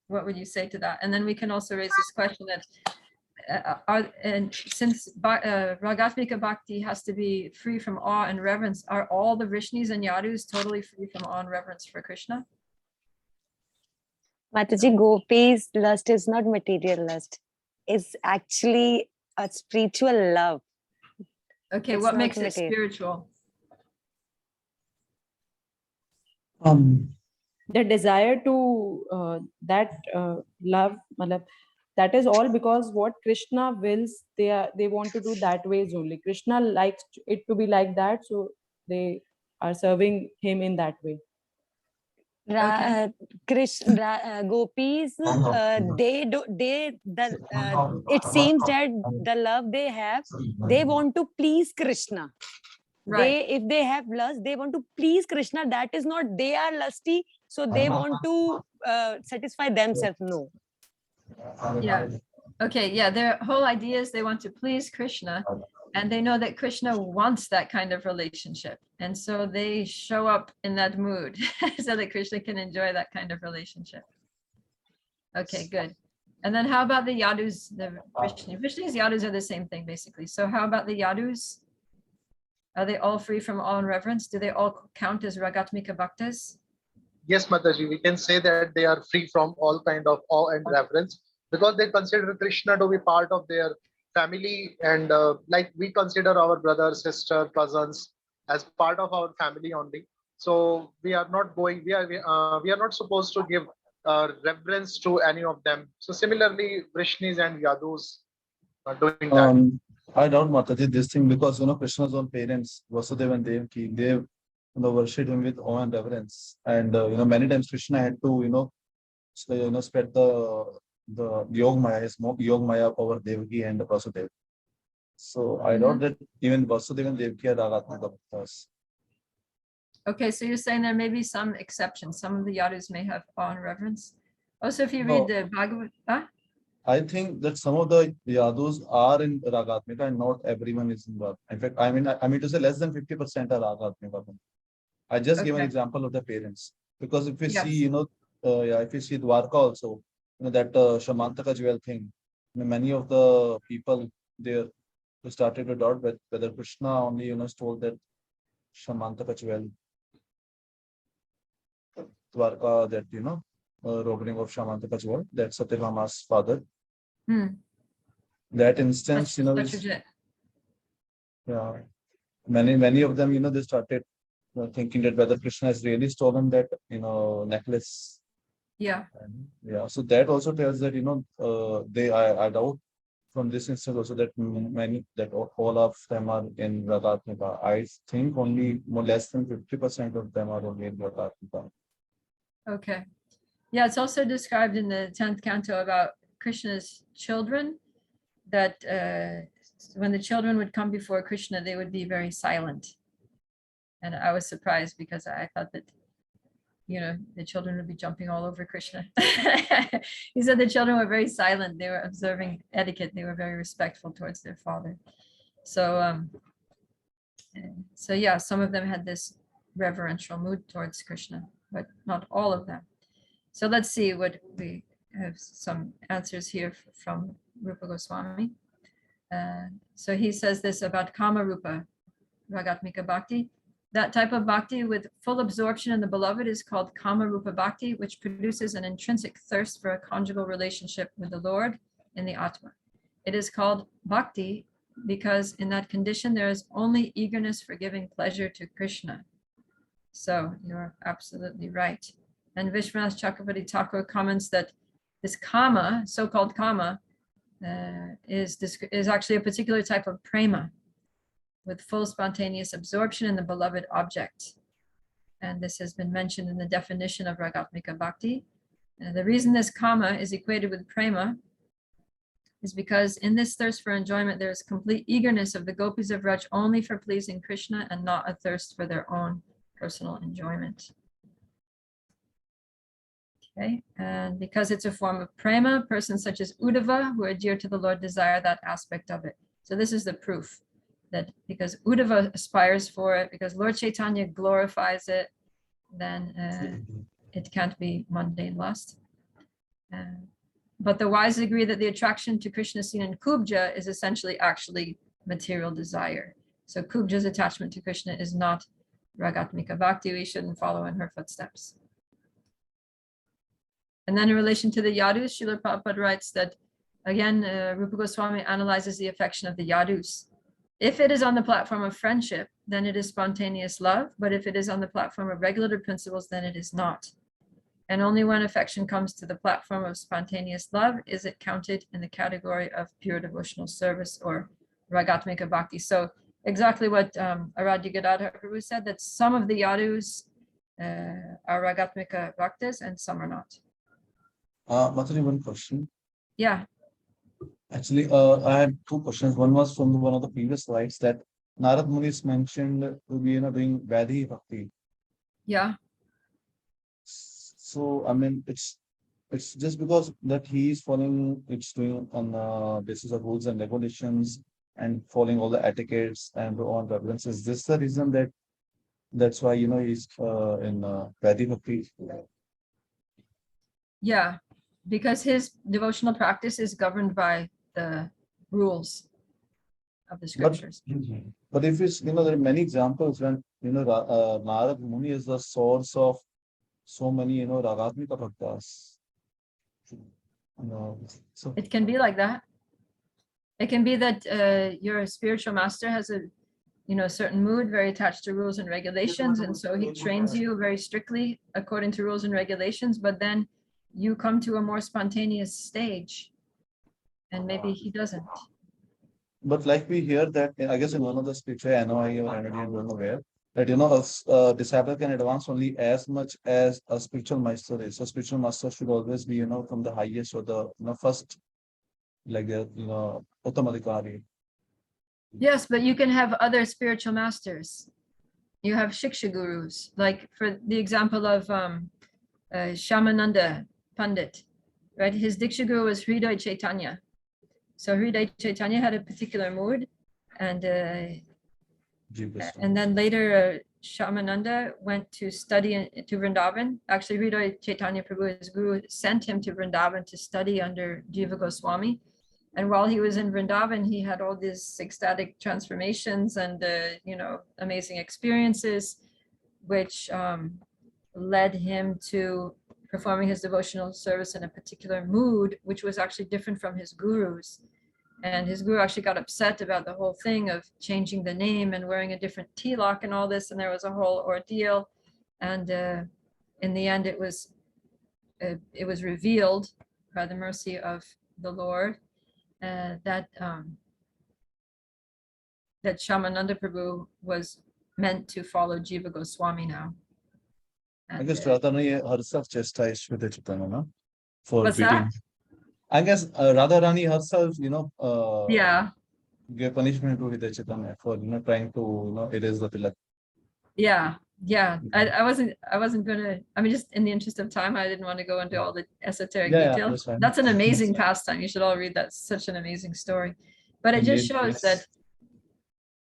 what would you say to that? And then we can also raise this question that since Ragatmika Bhakti has to be free from awe and reverence, are all the Vrishnis and Yadus totally free from awe and reverence for Krishna? Mataji, Gopi's lust is not material lust. It's actually a spiritual love. Okay, It's what not makes it material. spiritual? The desire to love, matlab, that is all because what Krishna wills, they want to do that ways only. Krishna likes it to be like that, so they are serving him in that way. Gopis, it seems that the love they have, they want to please Krishna. Right. If they have lust, they want to please Krishna. That is not, they are lusty, so they want to satisfy themselves. No. Yeah. Okay. Yeah. Their whole idea is they want to please Krishna, and they know that Krishna wants that kind of relationship. And so they show up in that mood so that Krishna can enjoy that kind of relationship. Okay, good. And then how about the Yadus, the Vrishnis, Yadus are the same thing basically. So how about the Yadus? Are they all free from awe and reverence? Do they all count as Ragatmika Bhaktas? Yes, Mataji, we can say that they are free from all kind of awe and reverence because they consider Krishna to be part of their family, and like we consider our brothers, sister, cousins as part of our family only. So we are not going, we are not supposed to give reverence to any of them. So similarly, Vrishnis and Yadus are doing that. I doubt Mataji this thing because Krishna's own parents, Vasudeva and Devaki, they worshipped him with awe and reverence, and many times Krishna had to spread the Yog Maya, his Yog Maya over Devaki and Vasudeva. So I doubt that even Vasudeva and Devaki are Ragatmika Bhaktas. Okay, so you're saying there may be some exceptions. Some of the Yadus may have awe and reverence. Also, if you read the Bhagavad, I think that some of the Yadus are in Ragatmika and not everyone is in Ragatmika. In fact, I mean to say less than 50% are Ragatmika. I just give an example of the parents, because if we see, if we see Dwarka also, that Shamantaka jewel thing, many of the people there started to doubt whether Krishna only stole that Shamantaka jewel. Dwarka, that robbery of Shamantaka jewel, that Satyabhama's father. That instance, many of them, they started thinking that whether Krishna has really stolen that, necklace. Yeah. And, so that also tells that, I doubt from this instance also that all of them are in Ragatmika. I think only less than 50% of them are only in Ragatmika. Okay. Yeah, it's also described in the 10th canto about Krishna's children, that when the children would come before Krishna, they would be very silent. And I was surprised because I thought that, the children would be jumping all over Krishna. He said the children were very silent. They were observing etiquette. They were very respectful towards their father. So, yeah, some of them had this reverential mood towards Krishna, but not all of them. So let's see what we have some answers here from Rupa Goswami. So he says this about Kama Rupa Ragatmika Bhakti. That type of bhakti with full absorption in the beloved is called Kama Rupa Bhakti, which produces an intrinsic thirst for a conjugal relationship with the Lord in the Atma. It is called bhakti because in that condition there is only eagerness for giving pleasure to Krishna. So you're absolutely right. And Vishwanath Chakravarti Thakur comments that this kama, so-called kama, is actually a particular type of prema with full spontaneous absorption in the beloved object. And this has been mentioned in the definition of Ragatmika Bhakti. And the reason this kama is equated with prema is because in this thirst for enjoyment, there is complete eagerness of the gopis of Raj only for pleasing Krishna and not a thirst for their own personal enjoyment. Okay, and because it's a form of prema, persons such as Uddhava who are dear to the Lord desire that aspect of it. So this is the proof that because Uddhava aspires for it, because Lord Chaitanya glorifies it, then it can't be mundane lust. But the wise agree that the attraction to Krishna seen in Kubja is essentially actually material desire. So Kubja's attachment to Krishna is not Ragatmika Bhakti. We shouldn't follow in her footsteps. And then in relation to the Yadus, Srila Prabhupada writes that, again, Rupa Goswami analyzes the affection of the Yadus. If it is on the platform of friendship, then it is spontaneous love. But if it is on the platform of regulative principles, then it is not. And only when affection comes to the platform of spontaneous love is it counted in the category of pure devotional service or Ragatmika Bhakti. So exactly what Aradhya Gadadhar Prabhu said, that some of the Yadus are Ragatmika Bhaktas and some are not. Mataji, one question. Yeah. Actually, I had two questions. One was from one of the previous slides that Narad Muni is mentioned to be, doing Vadhi Bhakti. Yeah. So, I mean, it's just because that he is following, it's doing on the basis of rules and regulations and following all the etiquettes and on references. Is this the reason that's why, he's in Vadhi Bhakti? Yeah, because his devotional practice is governed by the rules of the scriptures. But if it's, there are many examples when, Narad Muni is the source of so many, Ragatmika Bhaktas. So It can be like that. It can be that your spiritual master has a, certain mood, very attached to rules and regulations. And so he trains you very strictly according to rules and regulations, but then you come to a more spontaneous stage and maybe he doesn't. But like we hear that, I guess in one of the scripture, NOI or NOD, I don't know where, that, a disciple can advance only as much as a spiritual master is. So spiritual master should always be, from the highest or the, first, like the, Uttamadikari. Yes, but you can have other spiritual masters. You have Shiksha gurus, like for the example of Shamananda Pandit, right? His Diksha guru was Hriday Chaitanya. So Hriday Chaitanya had a particular mood, and then later Shamananda went to study to Vrindavan. Actually, Hriday Chaitanya Prabhu, his guru, sent him to Vrindavan to study under Jiva Goswami. And while he was in Vrindavan, he had all these ecstatic transformations and, amazing experiences, which led him to performing his devotional service in a particular mood, which was actually different from his guru's. And his guru actually got upset about the whole thing of changing the name and wearing a different tilak and all this. And there was a whole ordeal. And in the end, it was revealed by the mercy of the Lord that Shamananda Prabhu was meant to follow Jiva Goswami now. I guess Radharani herself chastised with the Chaitanya, no? For What's beating. that? I guess Radharani herself, Yeah. gave punishment to Hridaya Chaitanya for, trying to, erase the tilak. Yeah. I wasn't gonna, just in the interest of time, I didn't want to go into all the esoteric details. That's an amazing pastime. You should all read that. It's such an amazing story. But it just shows that,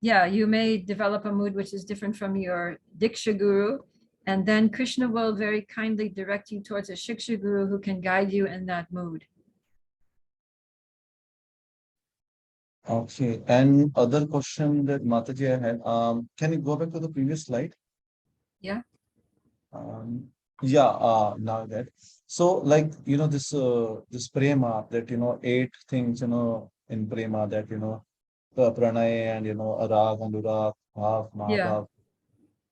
you may develop a mood which is different from your Diksha guru, and then Krishna will very kindly direct you towards a Shiksha guru who can guide you in that mood. Okay, and other question that Mataji I had, can you go back to the previous slide? Yeah. Now that. So like, this prema that, 8 things, in prema that, pranay and, rag, anurag, bhav, mahabhav.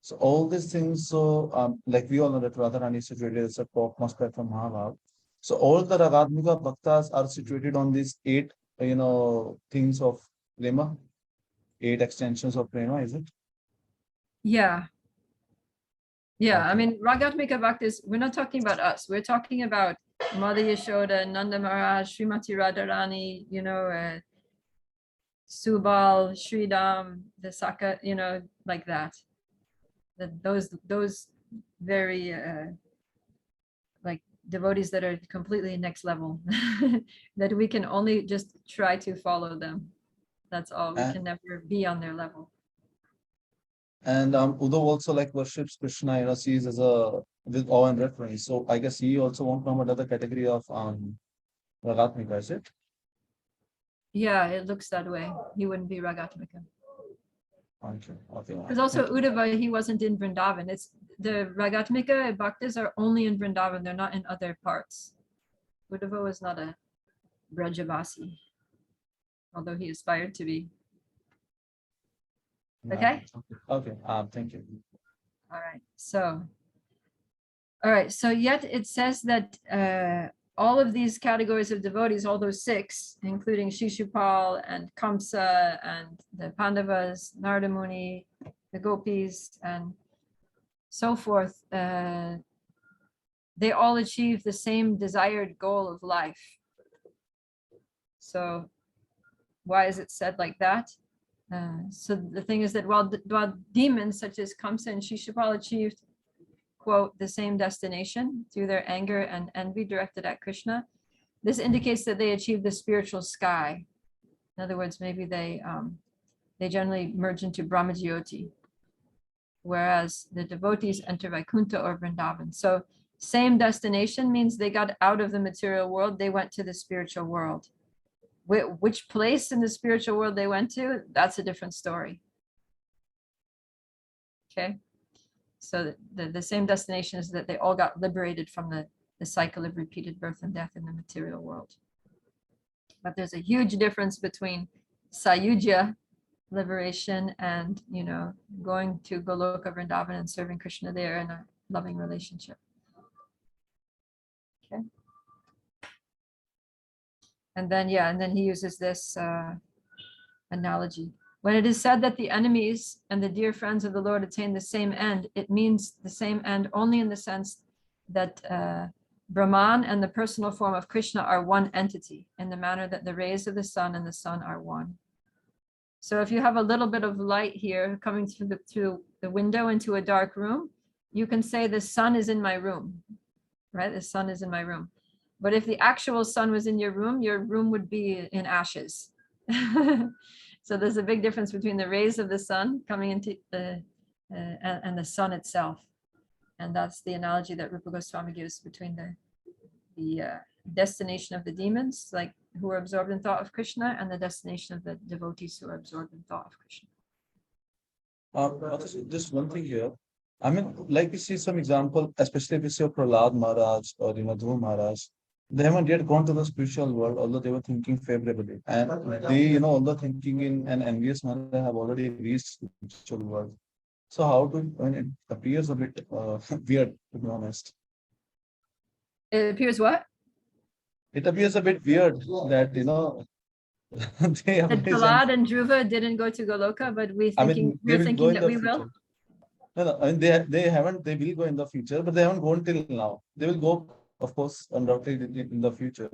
So all these things, so like we all know that Radharani is situated as a topmost platform Mahabhav. So all the Ragatmika Bhaktas are situated on these 8, things of prema, 8 extensions of prema, is it? Yeah. Okay. Ragatmika Bhaktas, we're not talking about us. We're talking about Mother Yashoda, Nanda Maharaj, Srimati Radharani, Subal, Sridham, the Saka, like that. Those very like devotees that are completely next level, that we can only just try to follow them. That's all. We can never be on their level. And Uddhav also like worships Krishna, sees as a with awe and reverence. So I guess he also won't come under the category of Ragatmika, is it? Yeah, it looks that way. He wouldn't be Ragatmika. Okay. Because also Uddhava, he wasn't in Vrindavan. It's the Ragatmika bhaktas are only in Vrindavan. They're not in other parts. Uddhava was not a Brajavasi, although he aspired to be. Okay. Okay. Thank you. All right. So yet it says that all of these categories of devotees, all those 6, including Shishupal and Kamsa and the Pandavas, Narada Muni, the Gopis, and so forth, they all achieve the same desired goal of life. So why is it said like that? So the thing is that while demons such as Kamsa and Shishupal achieved, quote, the same destination through their anger and envy directed at Krishna, this indicates that they achieved the spiritual sky. In other words, maybe they generally merge into Brahmajyoti, whereas the devotees enter Vaikuntha or Vrindavan. So same destination means they got out of the material world, they went to the spiritual world. Which place in the spiritual world they went to, that's a different story. Okay, so the same destination is that they all got liberated from the cycle of repeated birth and death in the material world. But there's a huge difference between Sayujya liberation and, going to Goloka Vrindavan and serving Krishna there in a loving relationship. Okay. And then he uses this analogy. When it is said that the enemies and the dear friends of the Lord attain the same end, it means the same end only in the sense that Brahman and the personal form of Krishna are one entity, in the manner that the rays of the sun and the sun are one. So if you have a little bit of light here coming through the window into a dark room, you can say the sun is in my room, right? The sun is in my room. But if the actual sun was in your room would be in ashes. So there's a big difference between the rays of the sun coming into and the sun itself. And that's the analogy that Rupa Goswami gives between the destination of the demons, like who are absorbed in thought of Krishna, and the destination of the devotees who are absorbed in thought of Krishna. Just one thing here. I mean, like we see some example, especially if we see Prahlad Maharaj or Dhruva Maharaj, they haven't yet gone to the spiritual world, although they were thinking favorably. And they, although thinking in an envious manner, have already reached the spiritual world. So how it appears a bit weird, to be honest. It appears what? It appears a bit weird that, they have That Prahlad and Dhruva didn't go to Goloka, but we're thinking that we will. No, I mean, they haven't, they will go in the future, but they haven't gone till now. They will go, of course, undoubtedly in the future.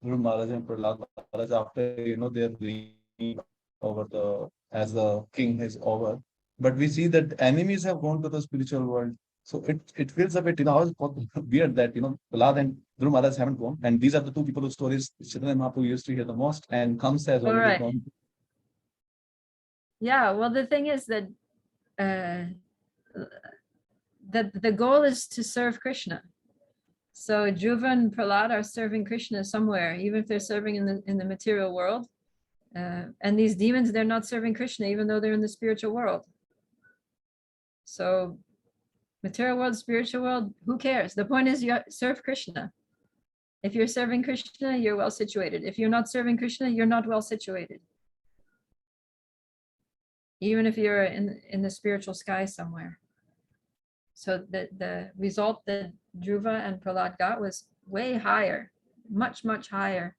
Dhruva Maharaj and Prahlad Maharaj, after, their reign over as the king is over. But we see that enemies have gone to the spiritual world. So it feels a bit, weird that, Prahlad and Dhruva Maharaj haven't gone. And these are the two people whose stories Chaitanya Mahaprabhu used to hear the most, and Kamsa has already gone. Yeah, well, the thing is that the goal is to serve Krishna. So Dhruva and Prahlad are serving Krishna somewhere, even if they're serving in the material world. And these demons, they're not serving Krishna, even though they're in the spiritual world. So material world, spiritual world, who cares? The point is you serve Krishna. If you're serving Krishna, you're well situated. If you're not serving Krishna, you're not well situated. Even if you're in the spiritual sky somewhere. So the result that Dhruva and Prahlad got was way higher, much, much higher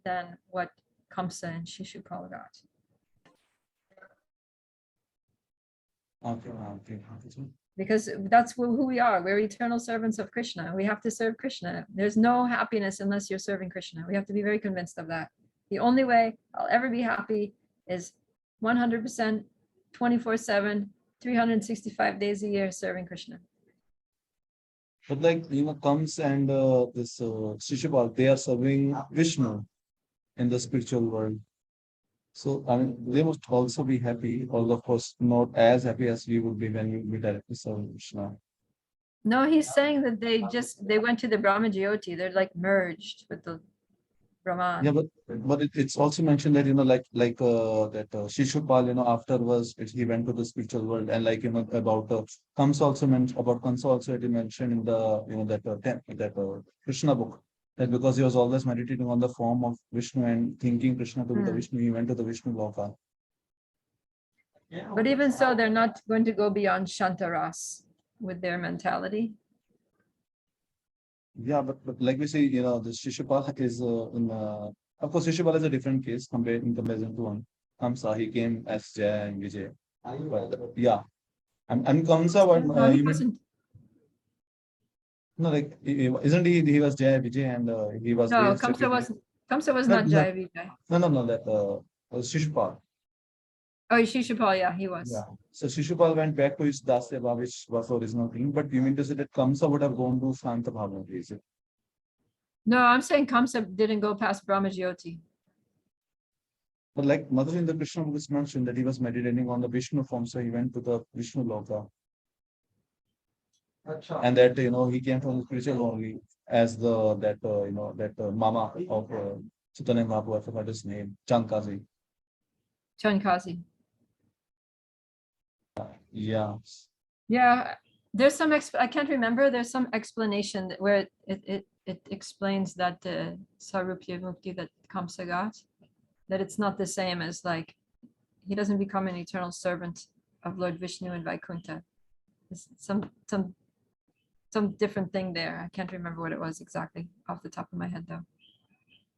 than what Kamsa and Shishupal got. Okay. Because that's who we are. We're eternal servants of Krishna. We have to serve Krishna. There's no happiness unless you're serving Krishna. We have to be very convinced of that. The only way I'll ever be happy is 100%, 24/7, 365 days a year serving Krishna. But like, comes and this Shishupal, they are serving Vishnu in the spiritual world. So I mean, they must also be happy, although of course not as happy as we would be when we directly serve Krishna. No, he's saying that they went to the Brahmajyoti. They're like merged with the Brahman. Yeah, but it's also mentioned that that Shishupal, afterwards he went to the spiritual world, and about Kamsa also mentioned about Kamsa also it is mentioned in the that Krishna book, that because he was always meditating on the form of Vishnu and thinking Krishna to be the Vishnu, he went to the Vishnu Loka. But even so, they're not going to go beyond Shantaras with their mentality. Yeah, but like we say, the Shishupal is of course Shishupal is a different case in comparison to one. Kamsa, he came as Jaya and Vijay. But, yeah, and Kamsa, No, he wasn't. No, like isn't he was Jaya Vijay and he was No, there Kamsa wasn't. Kamsa was No, not no. Jaya Vijay. No, that was Shishupal. Oh, Shishupal, yeah, he was. Yeah. So Shishupal went back to his Dasya, which was the original thing. But you mean to say that Kamsa would have gone to Shanta Bhava, is it? No, I'm saying Kamsa didn't go past Brahmajyoti. But like Mataji in the Krishna book is mentioned that he was meditating on the Vishnu form, so he went to the Vishnu Loka. And that he came from the spiritual only as that Mama of Chaitanya Mahaprabhu, I forgot his name, Chankazi. Chankazi. Yeah. Yeah, there's some I can't remember. There's some explanation where it explains that Sarupya Mukti that Kamsa got, that it's not the same as like he doesn't become an eternal servant of Lord Vishnu in Vaikuntha. It's some different thing there. I can't remember what it was exactly off the top of my head though.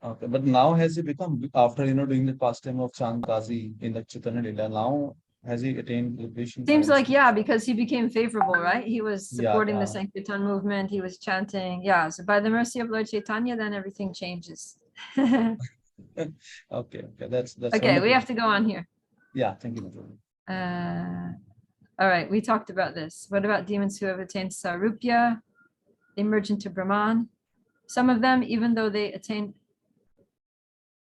Okay, but now has he become, after doing the pastime of Chankazi in the Chaitanya Lila, now has he attained liberation? Seems like, yeah, because he became favorable, right? He was supporting Yeah. the Sankirtan movement. He was chanting. Yeah, so by the mercy of Lord Chaitanya, then everything changes. Okay, that's Okay, wonderful. we have to go on here. Yeah, thank you, Mataji. All right, we talked about this. What about demons who have attained Sarupya? They merge into Brahman. Some of them, even though they attain.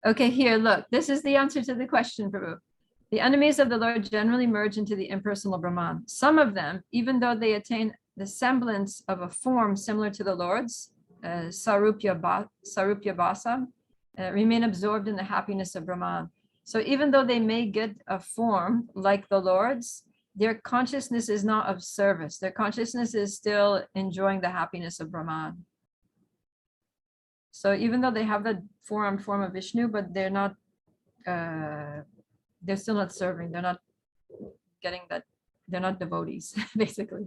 Okay, here, look, this is the answer to the question, Prabhu. The enemies of the Lord generally merge into the impersonal Brahman. Some of them, even though they attain the semblance of a form similar to the Lord's, Sarupya Basa, remain absorbed in the happiness of Brahman. So even though they may get a form like the Lord's, their consciousness is not of service. Their consciousness is still enjoying the happiness of Brahman. So even though they have the form of Vishnu, but they're not, they're still not serving. They're not getting that. They're not devotees, basically.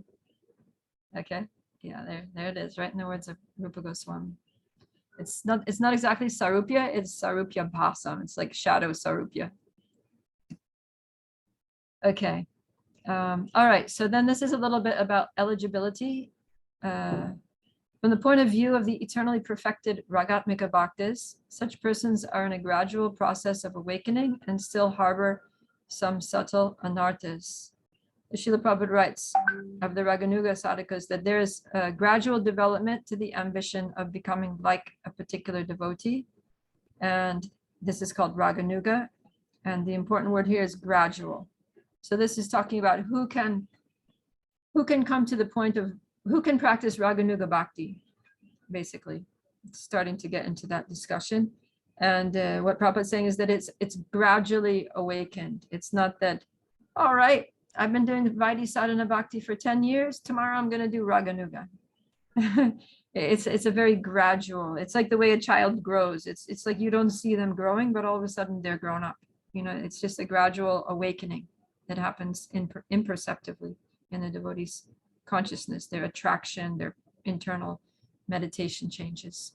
Okay. Yeah, there it is, right in the words of Rupa Goswami. It's not exactly Sarupya, it's Sarupya Bhasam. It's like shadow Sarupya. Okay. All right. So then this is a little bit about eligibility. From the point of view of the eternally perfected Ragatmika Bhaktas, such persons are in a gradual process of awakening and still harbor some subtle anarthas. The Srila Prabhupada writes of the Raganuga sadhakas that there is a gradual development to the ambition of becoming like a particular devotee. And this is called Raganuga. And the important word here is gradual. So this is talking about who can come to the point of, who can practice Raganuga Bhakti, basically. It's starting to get into that discussion. And what Prabhupada is saying is that it's gradually awakened. It's not that, all right, I've been doing Vaidhi Sadhana Bhakti for 10 years. Tomorrow I'm going to do Raganuga. It's a very gradual, it's like the way a child grows. It's like you don't see them growing, but all of a sudden they're grown up. It's just a gradual awakening that happens imperceptibly in the devotee's consciousness, their attraction, their internal meditation changes.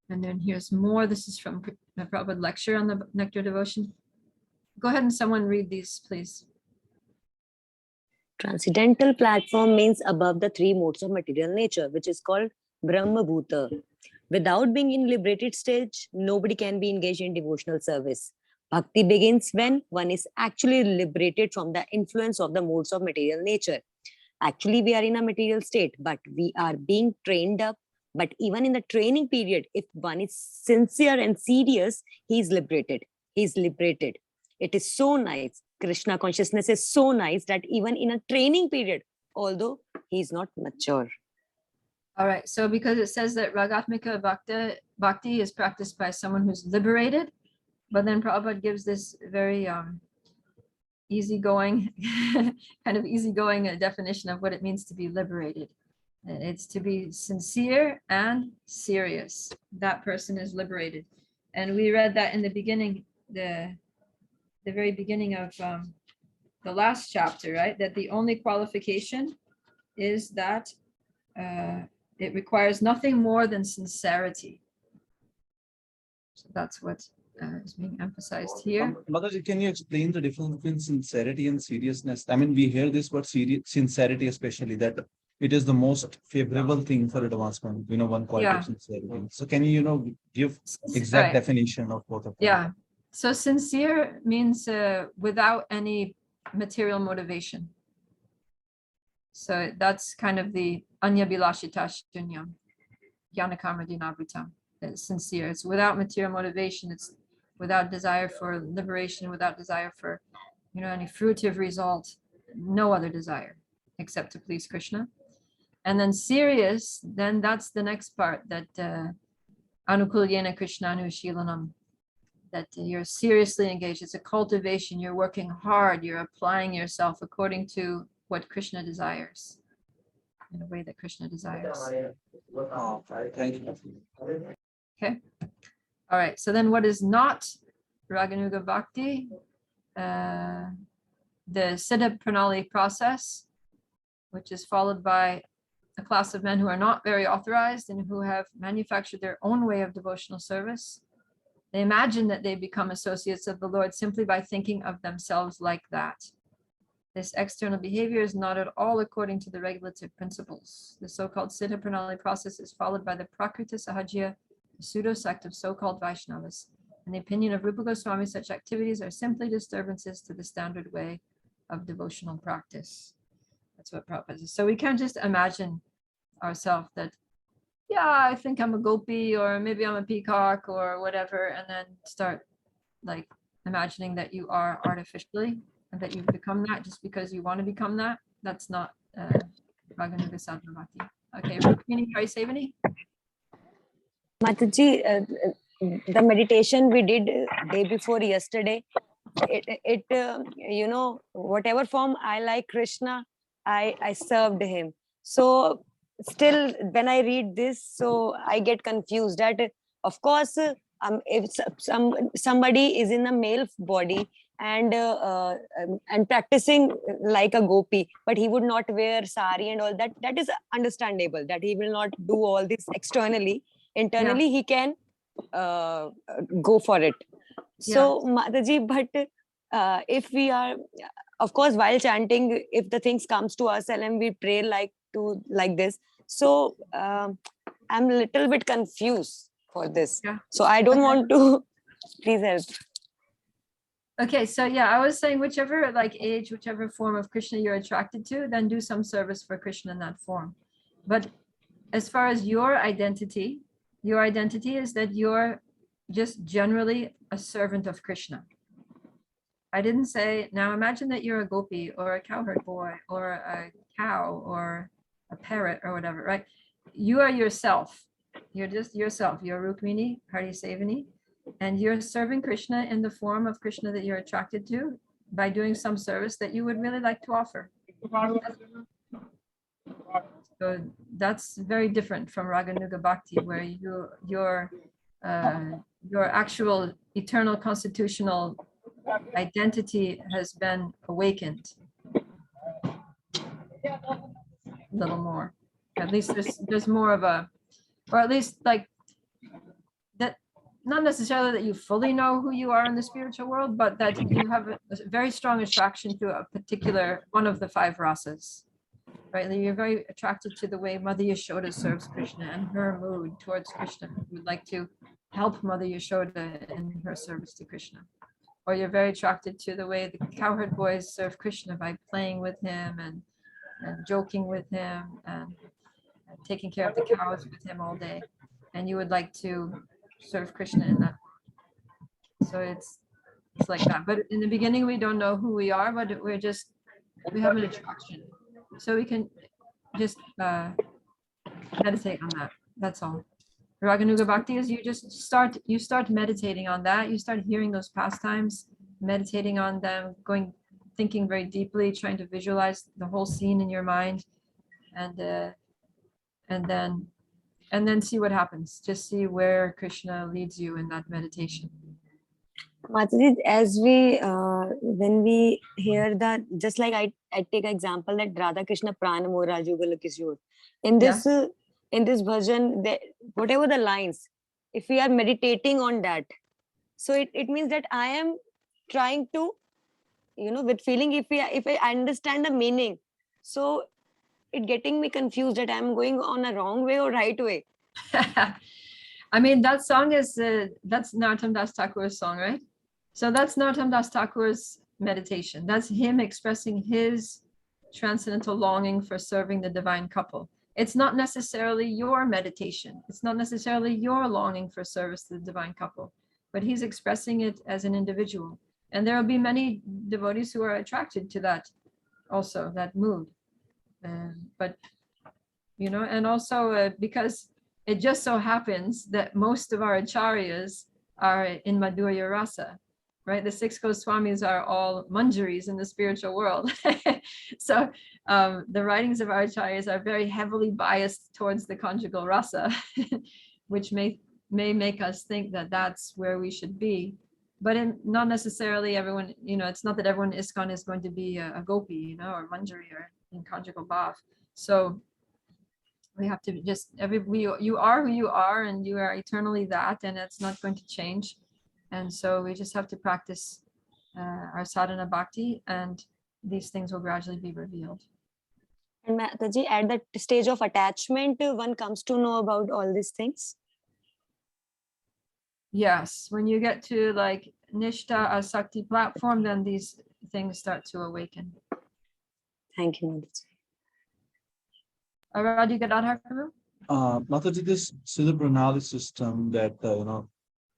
And then here's more. This is from the Prabhupada lecture on the Nectar Devotion. Go ahead and someone read these, please. Transcendental platform means above the three modes of material nature, which is called Brahma Bhuta. Without being in liberated stage, nobody can be engaged in devotional service. Bhakti begins when one is actually liberated from the influence of the modes of material nature. Actually, we are in a material state, but we are being trained up But even in the training period, if one is sincere and serious, he is liberated. He is liberated. It is so nice. Krishna consciousness is so nice that even in a training period, although he is not mature. All right, so because it says that Ragatmika Bhakti is practiced by someone who's liberated, but then Prabhupada gives this very easygoing, kind of easygoing definition of what it means to be liberated. It's to be sincere and serious. That person is liberated. And we read that in the beginning, the very beginning of the last chapter, right? That the only qualification is that it requires nothing more than sincerity. So that's what is being emphasized here. Mataji, can you explain the difference between sincerity and seriousness? I mean, we hear this word sincerity, especially that it is the most favorable thing for advancement, one quality of sincerity. So can you, give exact definition of both of them? Yeah. So sincere means without any material motivation. So that's kind of the anya bilashita shunyam, jnanakarma dinavritam. It's sincere. It's without material motivation. It's without desire for liberation, without desire for, any fruitive result, no other desire except to please Krishna. And then serious, then that's the next part, that anukulyena krishnanushilanam, that you're seriously engaged. It's a cultivation. You're working hard. You're applying yourself according to what Krishna desires, in a way that Krishna desires. Thank you. Okay. All right. So then what is not Raganuga Bhakti? The Siddha Pranali process, which is followed by a class of men who are not very authorized and who have manufactured their own way of devotional service. They imagine that they become associates of the Lord simply by thinking of themselves like that. This external behavior is not at all according to the regulative principles. The so-called Siddha Pranali process is followed by the Prakrita Sahajya, the pseudo-sect of so-called Vaishnavas. In the opinion of Rupa Goswami, such activities are simply disturbances to the standard way of devotional practice. That's what Prabhupada says. So we can't just imagine ourselves that, yeah, I think I'm a gopi, or maybe I'm a peacock or whatever, and then start like imagining that you are artificially and that you've become that just because you want to become that. That's not Raganuga Sadhana Bhakti. Okay, Rukmini Karisevani? Mataji, the meditation we did day before yesterday, whatever form I like Krishna, I served him. So still when I read this, so I get confused that of course if somebody is in a male body and practicing like a gopi, but he would not wear sari and all that, that is understandable, that he will not do all this externally. Internally he can go for it. So Mataji, but if we are, of course, while chanting, if the things comes to us and we pray like this, so I'm a little bit confused for this. So I don't want to, please help. Okay, so I was saying whichever age, whichever form of Krishna you're attracted to, then do some service for Krishna in that form. But as far as your identity is that you're just generally a servant of Krishna. I didn't say, now imagine that you're a gopi or a cowherd boy or a cow or a parrot or whatever, right? You are yourself. You're just yourself. You're Rukmini, Karisevani, and you're serving Krishna in the form of Krishna that you're attracted to by doing some service that you would really like to offer. So that's very different from Raganuga Bhakti, where your actual eternal constitutional identity has been awakened a little more. At least there's more of a, or at least that, not necessarily that you fully know who you are in the spiritual world, but that you have a very strong attraction to a particular one of the 5 rasas, right? You're very attracted to the way Mother Yashoda serves Krishna and her mood towards Krishna. You would like to help Mother Yashoda in her service to Krishna. Or you're very attracted to the way the cowherd boys serve Krishna by playing with him and joking with him. taking care of the cows with him all day, and you would like to serve Krishna in that. So it's like that. But in the beginning, we don't know who we are, but we have an attraction. So we can just meditate on that. That's all. Raganuga Bhakti is you start meditating on that. You start hearing those pastimes, meditating on them, thinking very deeply, trying to visualize the whole scene in your mind, and then see what happens. Just see where Krishna leads you in that meditation. Mataji, as we when we hear that, just like I take an example that Radha Krishna Prana Mora Jugal Kishore. In this bhajan, whatever the lines, if we are meditating on that, so it means that I am trying to, with feeling, if I understand the meaning, so it getting me confused that I'm going on a wrong way or right way. I mean, that song is that's Narottam Das Thakur's song, right? So that's Narottam Das Thakur's meditation. That's him expressing his transcendental longing for serving the divine couple. It's not necessarily your meditation. It's not necessarily your longing for service to the divine couple, but he's expressing it as an individual. And there will be many devotees who are attracted to that also, that mood. But, and also because it just so happens that most of our acharyas are in Madhurya Rasa, right? The 6 Goswamis are all manjaris in the spiritual world. So the writings of our acharyas are very heavily biased towards the conjugal rasa, which may make us think that that's where we should be. But not necessarily everyone, it's not that everyone ISKCON is going to be a gopi, or manjari or in conjugal bhav. So we have to just, you are who you are, and you are eternally that, and it's not going to change. And so we just have to practice our sadhana bhakti, and these things will gradually be revealed. And Mataji, at the stage of attachment, one comes to know about all these things. Yes, when you get to like Nishtha Asakti platform, then these things start to awaken. Thank you, Mataji. Radhika Radha. Mataji, this Siddha system that,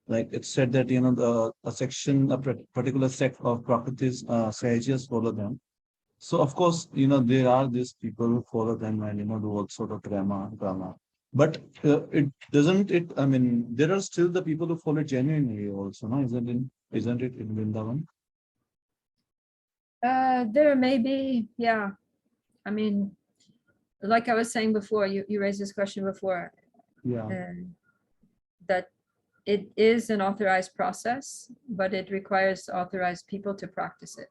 like it said that, a particular sect of Prakritis, Sahajas follow them. So of course, there are these people who follow them and, do all sort of drama. But there are still the people who follow genuinely also, no? Isn't it in Vrindavan? There may be, yeah. I mean, like I was saying before, you raised this question before. Yeah. That it is an authorized process, but it requires authorized people to practice it.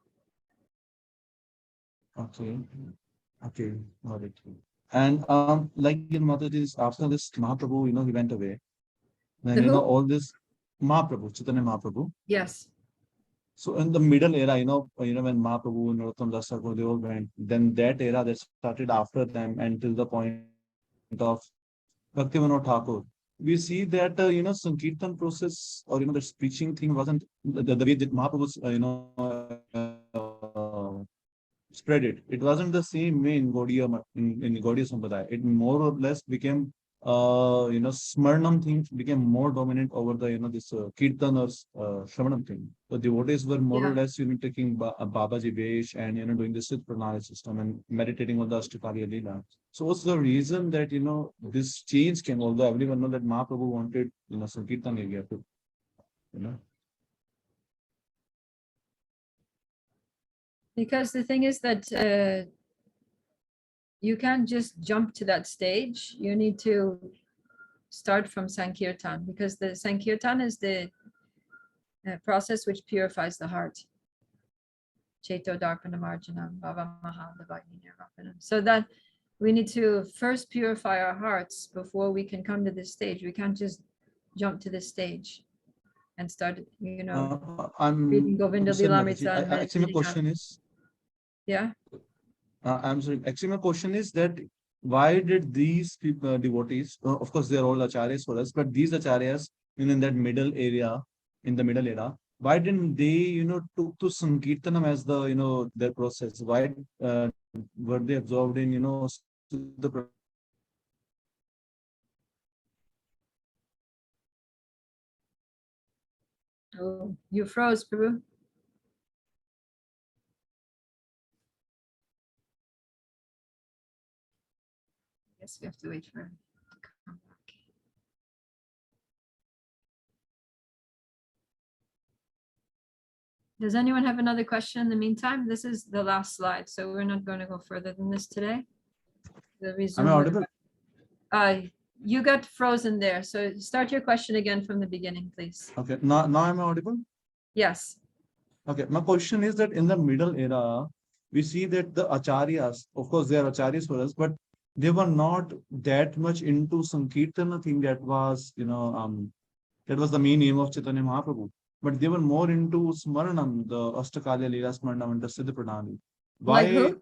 Okay, got it. And like in Mataji's, after this Mahaprabhu, he went away. Then all this Mahaprabhu, Chaitanya Mahaprabhu. Yes. So in the middle era, when Mahaprabhu and Narottam Das Thakur, they all went, then that era that started after them until the point of Bhaktivinoda Thakur. We see that, Sankirtan process or, the preaching thing wasn't the way that Mahaprabhu, spread it. It wasn't the same way in Gaudiya Sampradaya. It more or less became, Smarnam thing became more dominant over the, this Kirtan or Shravanam thing. So devotees were more or less, taking Babaji Vesh and, doing the Siddha Pranali system and meditating on the Ashtakariya Leela. So what's the reason that, this change came, although everyone know that Mahaprabhu wanted, Sankirtan area to, Because the thing is that you can't just jump to that stage. You need to start from Sankirtan, because the Sankirtan is the process which purifies the heart. Cheto Darpana Marjanam, Bhava Mahadavagni Nirvapanam. So that we need to first purify our hearts before we can come to this stage. We can't just jump to this stage and start, reading Govinda Lilamrita. Actually, my question is, yeah. I'm sorry. Actually, my question is that why did these people, devotees, of course, they're all acharyas for us, but these acharyas, in that middle area, in the middle era, why didn't they, took to Sankirtanam as the, their process? Why were they absorbed in, the Oh, you froze, Prabhu. Guess we have to wait for him to come back. Does anyone have another question in the meantime? This is the last slide, so we're not going to go further than this today. We'll Am resume I with- audible? You got frozen there, so start your question again from the beginning, please. Okay, now am I audible? Yes. Okay, my question is that in the middle era, we see that the acharyas, of course, they are acharyas for us, but they were not that much into Sankirtana thing that was, that was the main aim of Chaitanya Mahaprabhu. But they were more into Smaranam, the Ashtakalya Leela Smaranam and the Siddha Pranali. Why? Like who?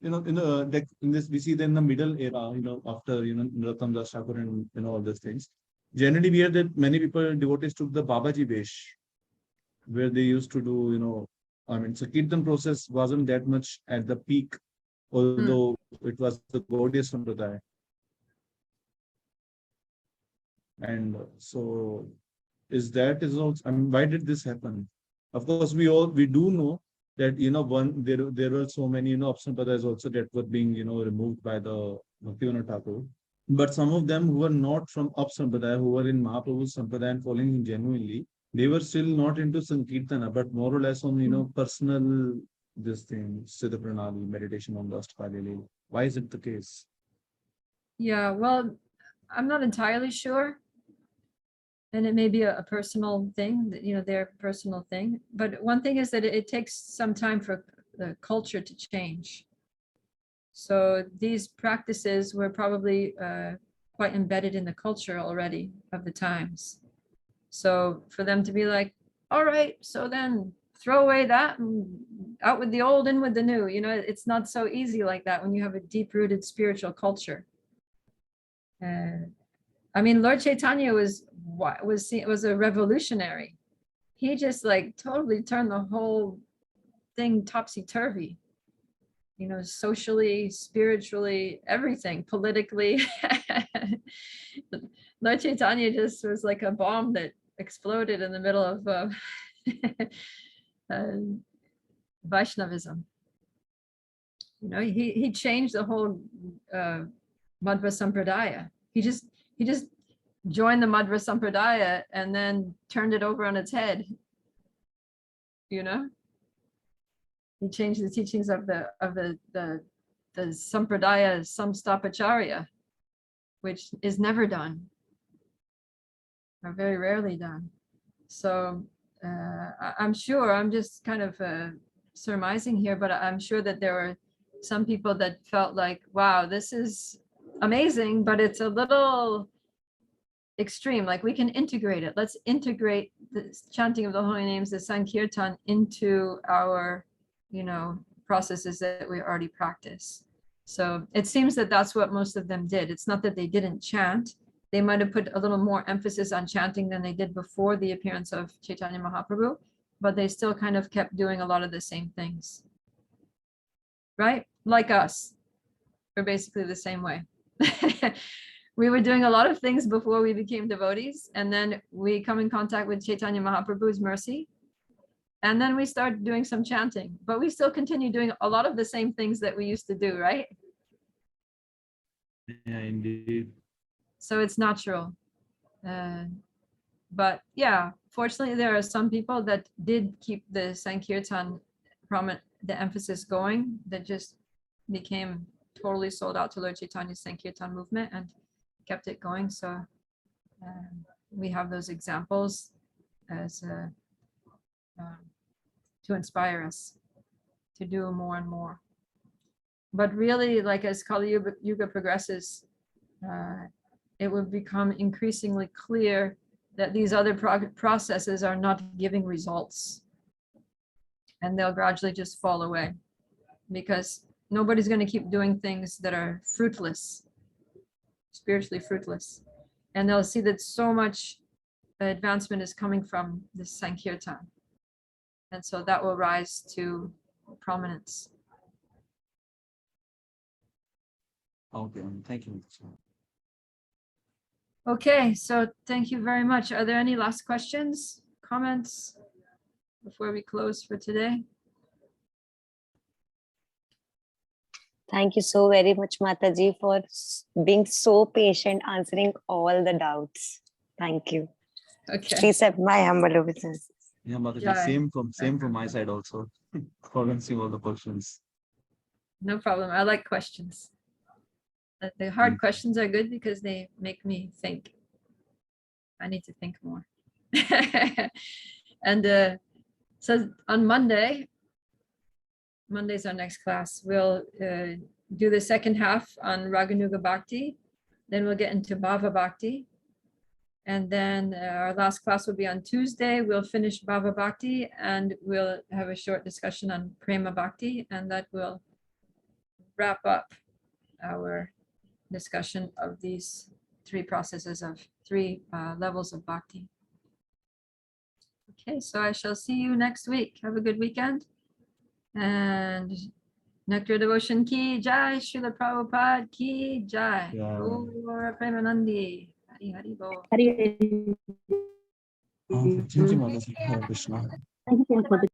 In this, we see that in the middle era, after, Narottam Das Thakur and, all these things. Generally, we hear that many people, devotees took the Babaji Vesh, where they used to do, so Kirtan process wasn't that much at the peak, although it was the Gaudiya Sampradaya. And so is also, why did this happen? Of course, we do know that, there were so many, Sampradayas also that were being, removed by the Bhaktivinoda Thakur. But some of them who were not from Up Sampradaya, who were in Mahaprabhu's Sampradaya and following him genuinely, they were still not into Sankirtana, but more or less on, personal, this thing, Siddha Pranali, meditation on the Ashtakalya Leela. Why is it the case? Yeah, well, I'm not entirely sure. And it may be a personal thing, their personal thing. But one thing is that it takes some time for the culture to change. So these practices were probably quite embedded in the culture already of the times. So for them to be like, all right, so then throw away that and out with the old, in with the new, it's not so easy like that when you have a deep-rooted spiritual culture. Lord Chaitanya was a revolutionary. He just like totally turned the whole thing topsy-turvy, socially, spiritually, everything, politically. Lord Chaitanya just was like a bomb that exploded in the middle of Vaishnavism. He changed the whole Madhva Sampradaya. He just joined the Madhva Sampradaya and then turned it over on its head. He changed the teachings of the Sampradaya Samstapacharya, which is never done, or very rarely done. So I'm sure, I'm just kind of surmising here, but I'm sure that there were some people that felt like, wow, this is amazing, but it's a little extreme. Like, we can integrate it. Let's integrate the chanting of the holy names, the Sankirtan, into our, processes that we already practice. So it seems that that's what most of them did. It's not that they didn't chant. They might have put a little more emphasis on chanting than they did before the appearance of Chaitanya Mahaprabhu, but they still kind of kept doing a lot of the same things. Right? Like us. We're basically the same way. We were doing a lot of things before we became devotees, and then we come in contact with Chaitanya Mahaprabhu's mercy, and then we start doing some chanting, but we still continue doing a lot of the same things that we used to do, right? Yeah, indeed. So it's natural. But yeah, fortunately, there are some people that did keep the Sankirtan the emphasis going, that just became totally sold out to Lord Chaitanya's Sankirtan movement and kept it going. So we have those examples as to inspire us to do more and more. But really, like, as Kali Yuga progresses, it will become increasingly clear that these other processes are not giving results, and they'll gradually just fall away, because nobody's going to keep doing things that are fruitless, spiritually fruitless. And they'll see that so much advancement is coming from this Sankirtan. And so that will rise to prominence. Okay, thank you. Okay, so thank you very much. Are there any last questions, comments before we close for today? Thank you so very much, Mataji, for being so patient, answering all the doubts. Thank you. Okay. Please accept my humble obeisance. Yeah, Mataji, Jai. same from my side also. For answering all the questions. No problem. I like questions. The hard questions are good because they make me think. I need to think more. And so on Monday's our next class. We'll do the second half on Raganuga Bhakti. Then we'll get into Bhava Bhakti. And then our last class will be on Tuesday. We'll finish Bhava Bhakti and we'll have a short discussion on Prema Bhakti. And that will wrap up our discussion of these three processes of three levels of Bhakti. Okay, so I shall see you next week. Have a good weekend. And Nectar Devotion Ki Jai, Srila Prabhupada Ki Jai. Yeah. Gaura Premanandi. Hari Hari Bol. Thank you, Mataji. Hare Krishna. Thank you for the